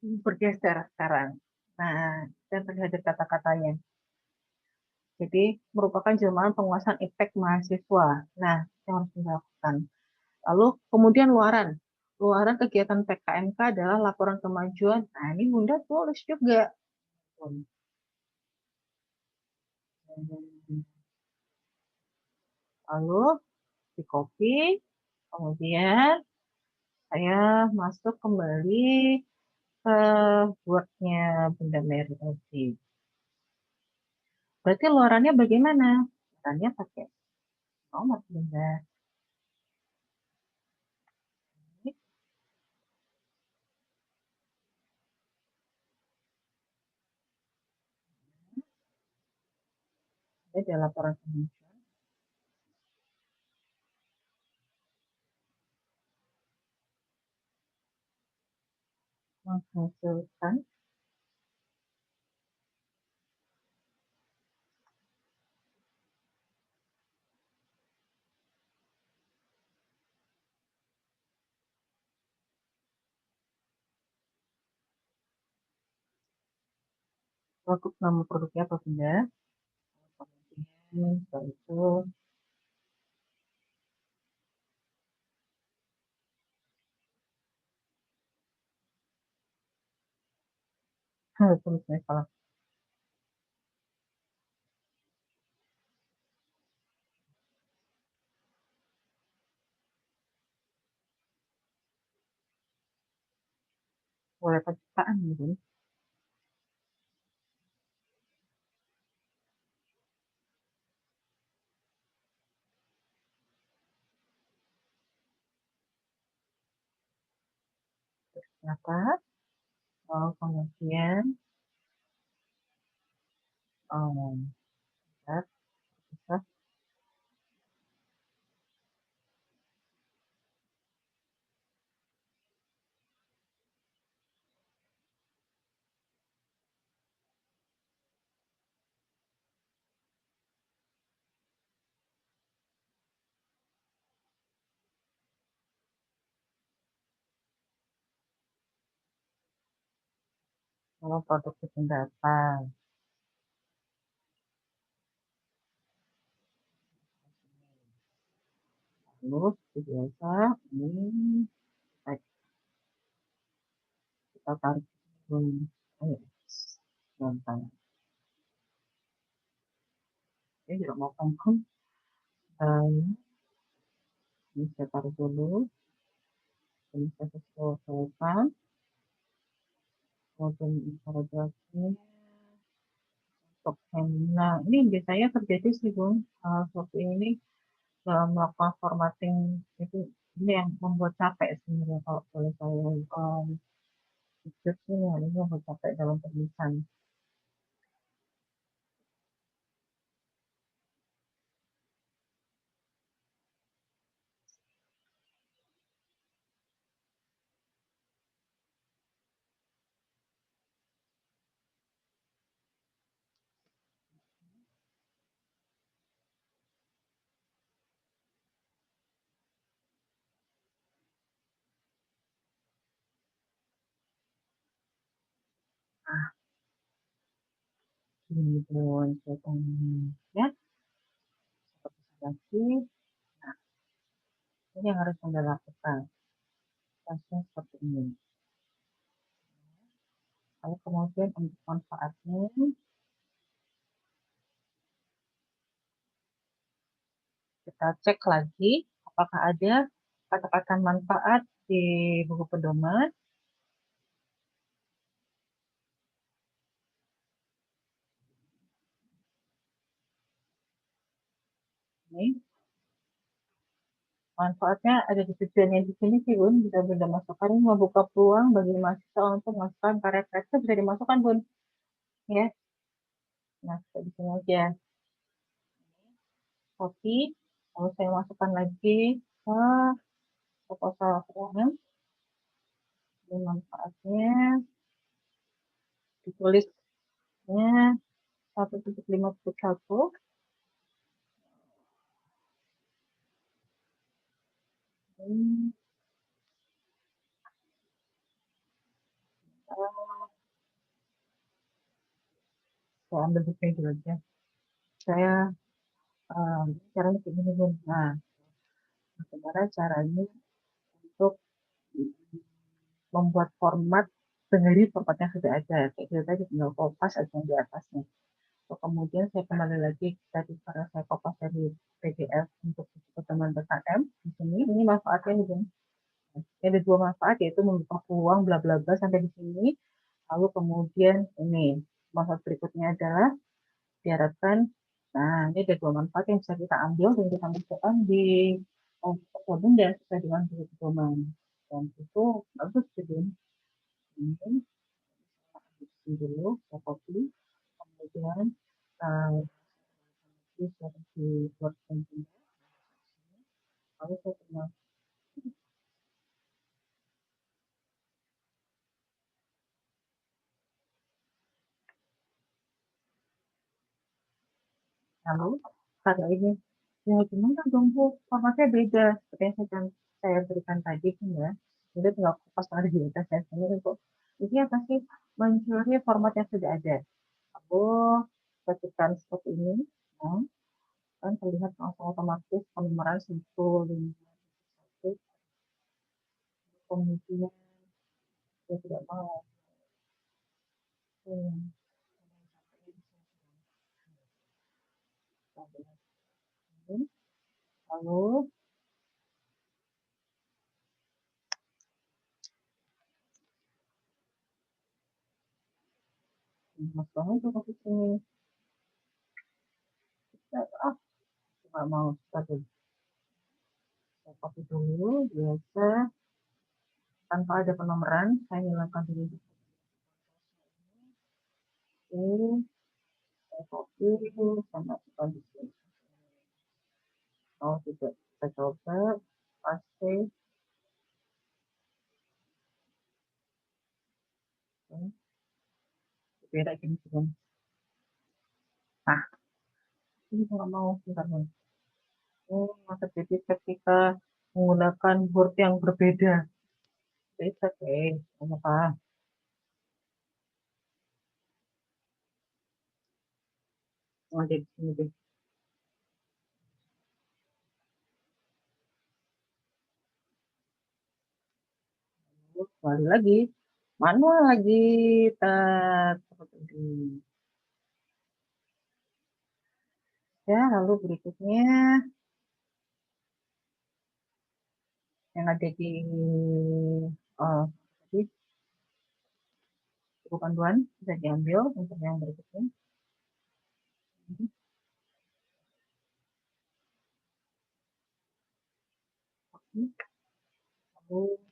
bergeser sekarang. Nah, dan terhadap kata-katanya. Jadi, merupakan jelmaan penguasaan impact mahasiswa. Nah, yang harus dilakukan. Lalu, kemudian luaran. Luaran kegiatan PKMK adalah laporan kemajuan. Nah, ini Bunda tulis juga. Lalu, di copy. Kemudian, saya masuk kembali ke Word-nya Bunda Mary tadi. Berarti luarannya bagaimana? Luarannya pakai nomor Bunda. Ini adalah laporan kemajuan. Menghasilkan produk nama produknya apa Bunda? Kemudian setelah itu tulisnya salah. Mulai penciptaan gitu. Apa? Oh, kemudian ya, bisa kalau produk itu dapat. Lalu biasa ini kita tarik dulu. Ayo, gampang. Oke, tidak mau panggung. Ini saya tarik dulu. Ini saya sesuaikan. Kemudian interogasi. Untuk nah, ini biasanya terjadi sih, Bun. Seperti ini dalam melakukan formatting itu ini yang membuat capek sebenarnya kalau boleh saya jujur sih ini membuat capek dalam penulisan. Nah, ini Bun, saya ya, seperti lagi. Nah, ini yang harus Anda lakukan. Langsung seperti ini. Lalu kemudian untuk manfaatnya, kita cek lagi apakah ada kata-kata manfaat di buku pedoman. Ini manfaatnya ada di tujuannya di sini sih Bun, bisa Bunda masukkan ini membuka peluang bagi mahasiswa untuk memasukkan karya teksnya bisa dimasukkan Bun, ya. Nah, di sini aja copy, lalu saya masukkan lagi ke proposal keuangan. Ini manfaatnya ditulisnya 1.5.1. Ini saya ambil bukunya dulu aja. Saya caranya kayak gini Bun. Nah, bagaimana caranya untuk membuat format sendiri format yang sudah ada. Kayak gitu tadi tinggal kopas aja yang di atasnya. So, kemudian saya kembali lagi tadi karena saya kopas dari PDF untuk teman BKM di sini. Ini manfaatnya nih Bun. Ada dua manfaat yaitu membuka peluang bla bla bla sampai di sini. Lalu kemudian ini manfaat berikutnya adalah diharapkan. Nah, ini ada dua manfaat yang bisa kita ambil dan kita masukkan di Bunda sesuai dengan buku pedoman. Dan itu bagus sih Bun. Ini dulu, saya copy, kemudian di Word document, lalu saya tinggal lalu karena ini ya cuman kan tunggu formatnya beda seperti yang saya berikan tadi kan ya, jadi tinggal kupas lagi di atas saya ini untuk ini apa sih mencuri format yang sudah ada. Lalu ketikkan seperti ini, nah, kan terlihat langsung otomatis penomoran 151, kemudian saya tidak mau lalu masukkan itu ke sini. Ah, nggak mau tadi saya copy dulu biasa tanpa ada penomoran saya nyalakan dulu. Oke, saya copy saya masukkan di sini. Oh tidak, kita coba paste. Beda gini sebelum. Nah, ini kalau mau bentar nih. Oh, terjadi ketika menggunakan word yang berbeda. It's okay, apa? Mau di sini deh. Kembali lagi. Manual lagi, seperti ini. Ya, lalu berikutnya yang ada di tadi buku panduan bisa diambil untuk yang berikutnya. Lalu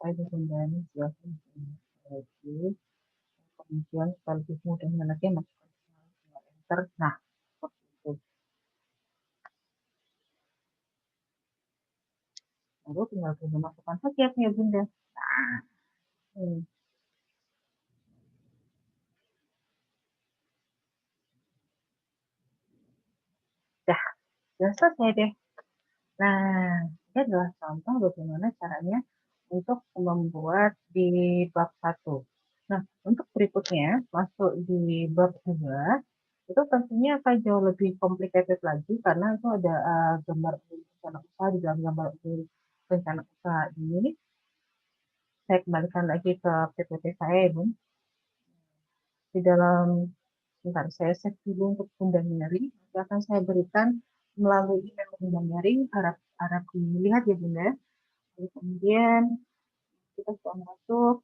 saya dikembali silakan lagi, kemudian sekaligus mudahnya lagi masukkan enter. Nah, seperti itu. Lalu tinggal Bunda masukkan saja ya Bunda. Nah, hmm. Dah, sudah selesai deh. Nah, ini adalah contoh bagaimana caranya untuk membuat di bab 1. Nah, untuk berikutnya, masuk di bab 2, itu tentunya akan jauh lebih complicated lagi karena itu ada gambar rencana usaha. Di dalam gambar rencana usaha ini. Saya kembalikan lagi ke PPT saya, ya, Bun. Di dalam, sebentar, saya save dulu untuk Bunda Nyari. Nanti akan saya berikan melalui email Bunda Nyari, harap dilihat ya Bunda. Lalu kemudian kita sudah masuk.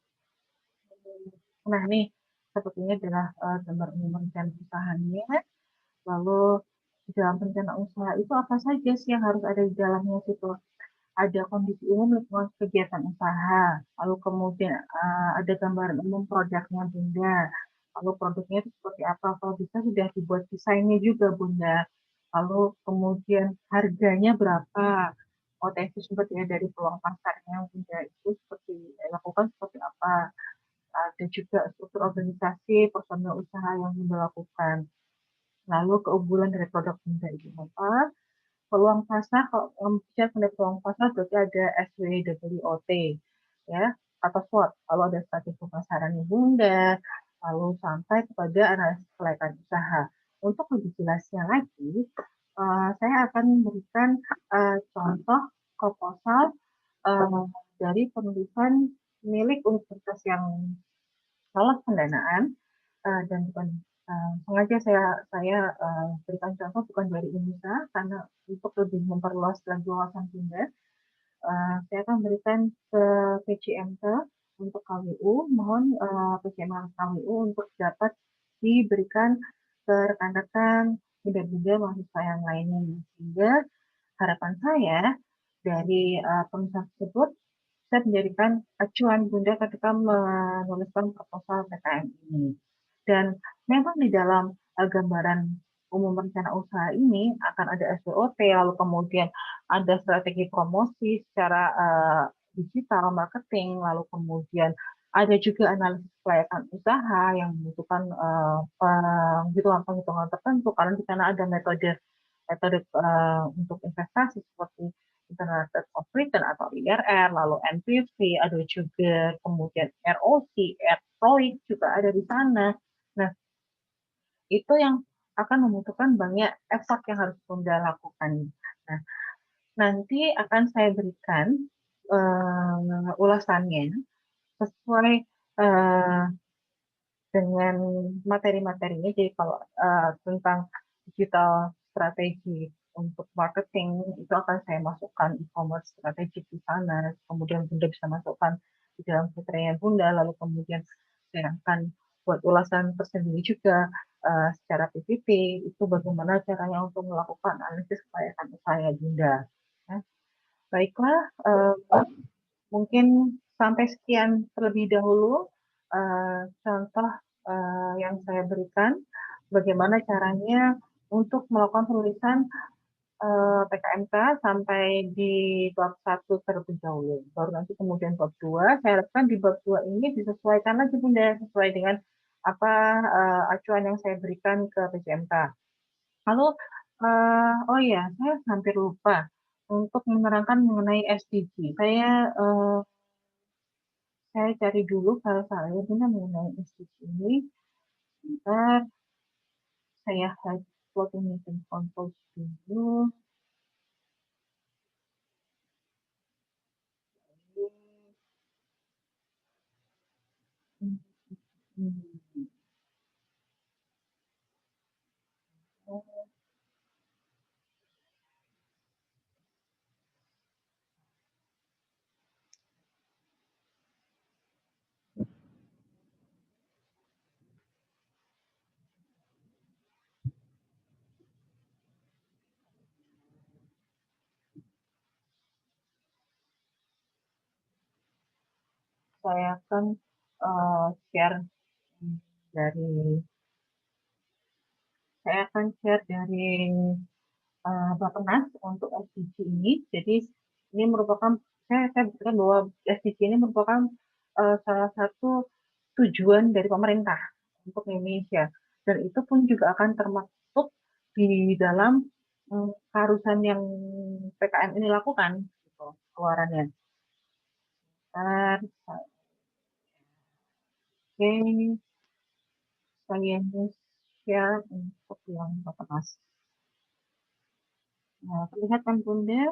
Nah, nih, sepertinya adalah gambar umum rencana usahanya. Lalu, di dalam rencana usaha itu apa saja sih yang harus ada di dalamnya situ? Ada kondisi umum lingkungan kegiatan usaha, lalu kemudian ada gambaran umum produknya Bunda, lalu produknya itu seperti apa, kalau bisa sudah dibuat desainnya juga Bunda, lalu kemudian harganya berapa, potensi sumber daya dari peluang pasarnya Bunda itu seperti lakukan seperti apa, ada juga struktur organisasi personal usaha yang Bunda lakukan, lalu keunggulan dari produk Bunda itu apa, peluang pasar. Kalau bicara mengenai peluang pasar berarti ada SWOT ya, atau SWOT, lalu ada strategi pemasaran yang Bunda, lalu sampai kepada analisis kelayakan usaha. Untuk lebih jelasnya lagi, saya akan memberikan contoh proposal dari penulisan milik universitas yang lolos pendanaan, dan bukan sengaja saya berikan contoh bukan dari Indonesia karena untuk lebih memperluas lagi wawasan Bunda, saya akan berikan ke PCMK untuk KWU, mohon PCMK KWU untuk dapat diberikan ke rekan-rekan bunda-bunda mahasiswa yang lainnya, sehingga harapan saya dari perusahaan tersebut saya menjadikan acuan Bunda ketika menuliskan proposal PKM ini. Dan memang di dalam gambaran umum rencana usaha ini akan ada SWOT, lalu kemudian ada strategi promosi secara digital, marketing, lalu kemudian ada juga analisis kelayakan usaha yang membutuhkan penghitungan tertentu, karena di sana ada metode untuk investasi seperti internal rate of return atau IRR, lalu NPV, ada juga kemudian ROC, ROI juga ada di sana. Nah, itu yang akan membutuhkan banyak effort yang harus Bunda lakukan. Nah, nanti akan saya berikan ulasannya sesuai dengan materi-materinya. Jadi kalau tentang digital strategi untuk marketing itu akan saya masukkan e-commerce strategi di sana. Kemudian Bunda bisa masukkan di dalam kriterianya Bunda. Lalu kemudian saya akan buat ulasan tersendiri juga secara PPT itu bagaimana caranya untuk melakukan analisis kelayakan usaha Bunda. Ya. Baiklah, mungkin sampai sekian terlebih dahulu contoh yang saya berikan, bagaimana caranya untuk melakukan penulisan PKMK sampai di bab 1 terlebih dahulu. Baru nanti kemudian bab 2, saya harapkan di bab 2 ini disesuaikan lagi Bunda, sesuai dengan apa acuan yang saya berikan ke PJMK. Lalu, oh ya, saya hampir lupa untuk menerangkan mengenai SDG. Saya saya cari dulu file saya mengenai SDG ini. Bentar, saya hide floating meeting controls dulu. Saya akan share dari Bappenas untuk SDG ini. Jadi ini merupakan saya berkatakan bahwa SDG ini merupakan salah satu tujuan dari pemerintah untuk Indonesia, dan itu pun juga akan termasuk di dalam keharusan yang PKM ini lakukan, gitu, keluarannya. Oke, saya share untuk yang Bappenas. Nah, terlihat kan Bunda?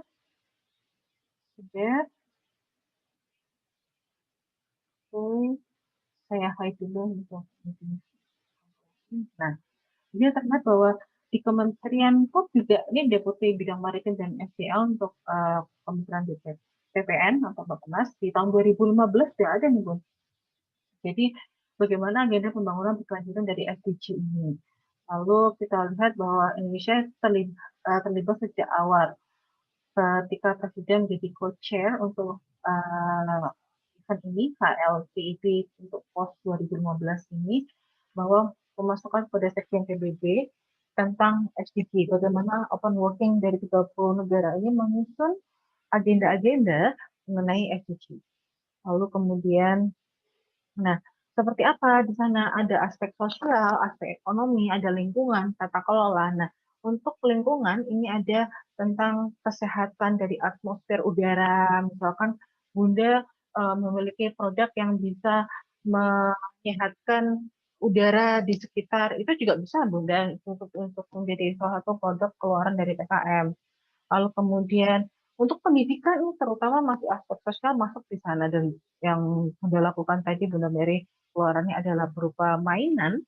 Sudah. Oke, saya hide dulu untuk ini. Nah, dia terlihat bahwa di Kementerian Pop juga ini Deputi Bidang Maritim dan SDL untuk Kementerian PPN atau Bappenas di tahun 2015 sudah ada nih, Bun. Jadi bagaimana agenda pembangunan berkelanjutan dari SDG ini. Lalu kita lihat bahwa Indonesia terlibat sejak awal ketika Presiden jadi co-chair untuk event ini, KLPIP untuk POS 2015 ini, bahwa pemasukan pada Sekjen PBB tentang SDG, bagaimana open working dari 30 negara ini menyusun agenda-agenda mengenai SDG. Lalu kemudian, nah, seperti apa di sana? Ada aspek sosial, aspek ekonomi, ada lingkungan, tata kelola. Nah, untuk lingkungan ini ada tentang kesehatan dari atmosfer udara. Misalkan Bunda memiliki produk yang bisa menyehatkan udara di sekitar, itu juga bisa Bunda untuk menjadi salah satu produk keluaran dari PKM. Lalu kemudian untuk pendidikan ini terutama masih aspek sosial masuk di sana, dan yang Bunda lakukan tadi Bunda Mary keluarannya adalah berupa mainan,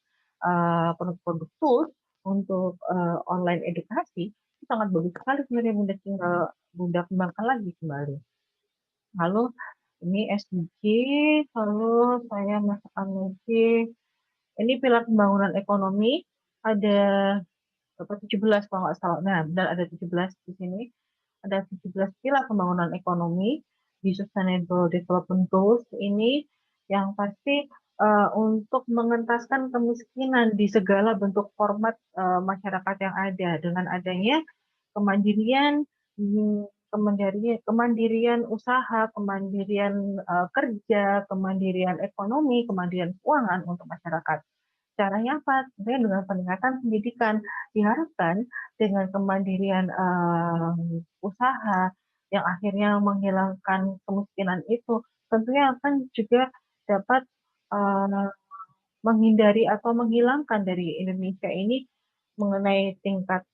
produk-produk tools untuk online edukasi. Itu sangat bagus sekali sebenarnya, Bunda tinggal Bunda kembangkan lagi kembali. Lalu ini SDG, lalu saya masukkan lagi ini pilar pembangunan ekonomi, ada berapa, 17 kalau nggak salah. Nah, benar ada 17 di sini. Ada 17 pilar pembangunan ekonomi di Sustainable Development Goals ini, yang pasti untuk mengentaskan kemiskinan di segala bentuk format masyarakat yang ada, dengan adanya kemandirian, kemandirian usaha, kemandirian kerja, kemandirian ekonomi, kemandirian keuangan untuk masyarakat. Caranya apa? Sebenarnya dengan peningkatan pendidikan. Diharapkan dengan kemandirian usaha yang akhirnya menghilangkan kemiskinan itu, tentunya akan juga dapat uh, menghindari atau menghilangkan dari Indonesia ini mengenai tingkat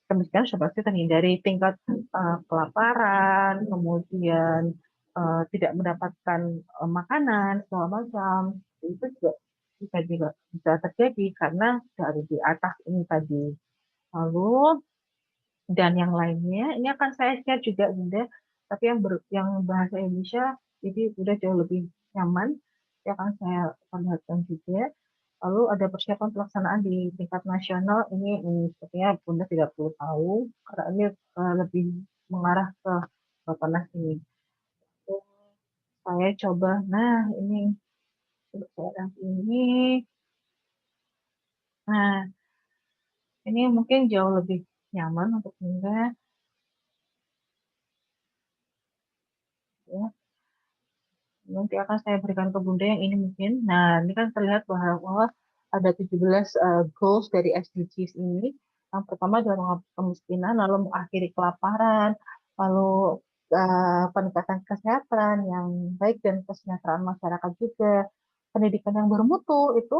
kemiskinan, sudah pasti terhindari, tingkat kelaparan, kemudian tidak mendapatkan makanan segala macam, itu juga bisa terjadi karena dari di atas ini tadi. Lalu dan yang lainnya ini akan saya share juga Bunda, tapi yang bahasa Indonesia jadi udah jauh lebih nyaman, ya akan saya perlihatkan juga. Lalu ada persiapan pelaksanaan di tingkat nasional, ini sepertinya Bunda tidak perlu tahu karena ini lebih mengarah ke Bappenas ini. Saya coba, nah ini ini, nah ini mungkin jauh lebih nyaman untuk Bunda, ya. Nanti akan saya berikan ke Bunda yang ini mungkin. Nah, ini kan terlihat bahwa ada 17 goals dari SDGs ini. Yang pertama adalah menghapus kemiskinan, lalu mengakhiri kelaparan, lalu peningkatan kesehatan yang baik dan kesejahteraan masyarakat juga, pendidikan yang bermutu itu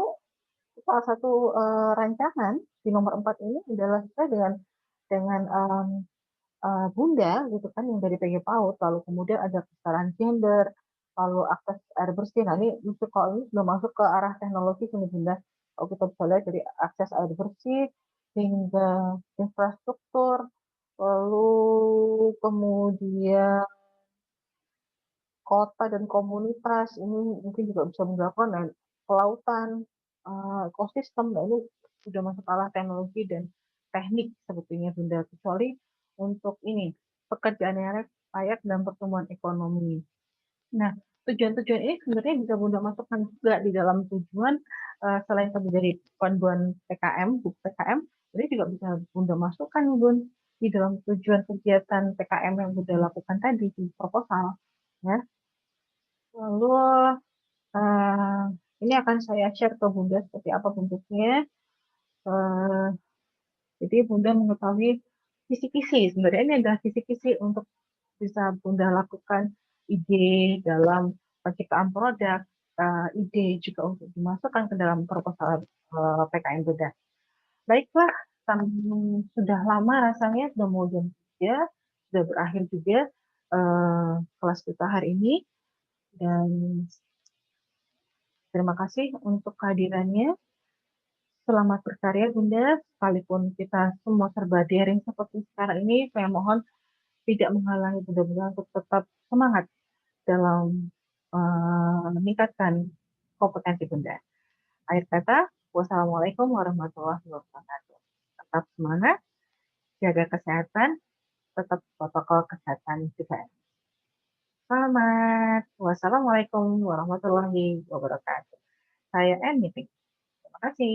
salah satu rancangan di nomor 4 ini adalah sesuai dengan Bunda gitu kan yang dari PG PAUD, lalu kemudian ada kesetaraan gender, lalu akses air bersih. Nah ini itu kalau ini belum masuk ke arah teknologi ini Bunda. Kalau kita bisa lihat dari akses air bersih hingga infrastruktur, lalu kemudian kota dan komunitas ini mungkin juga bisa menggunakan kelautan, ekosistem. Nah ini sudah masuk arah teknologi dan teknik sebetulnya Bunda, kecuali untuk ini pekerjaan yang layak dan pertumbuhan ekonomi. Nah, tujuan-tujuan ini sebenarnya bisa Bunda masukkan juga di dalam tujuan selain tadi dari panduan PKM, buku PKM, ini juga bisa Bunda masukkan Bun di dalam tujuan kegiatan PKM yang Bunda lakukan tadi di proposal. Ya. Lalu eh, ini akan saya share ke Bunda seperti apa bentuknya. Eh, jadi Bunda mengetahui kisi-kisi. Sebenarnya ini adalah kisi-kisi untuk bisa Bunda lakukan ide dalam penciptaan produk, ide juga untuk dimasukkan ke dalam proposal PKM Bunda. Baiklah, sudah lama rasanya, sudah mau jam 3, sudah berakhir juga kelas kita hari ini. Dan terima kasih untuk kehadirannya. Selamat berkarya Bunda, sekalipun kita semua serba daring seperti sekarang ini, saya mohon tidak menghalangi Bunda-Bunda untuk tetap semangat dalam meningkatkan kompetensi Bunda. Akhir kata, wassalamualaikum warahmatullahi wabarakatuh. Tetap semangat, jaga kesehatan, tetap protokol kesehatan juga. Selamat. Wassalamualaikum warahmatullahi wabarakatuh. Saya meeting. Terima kasih.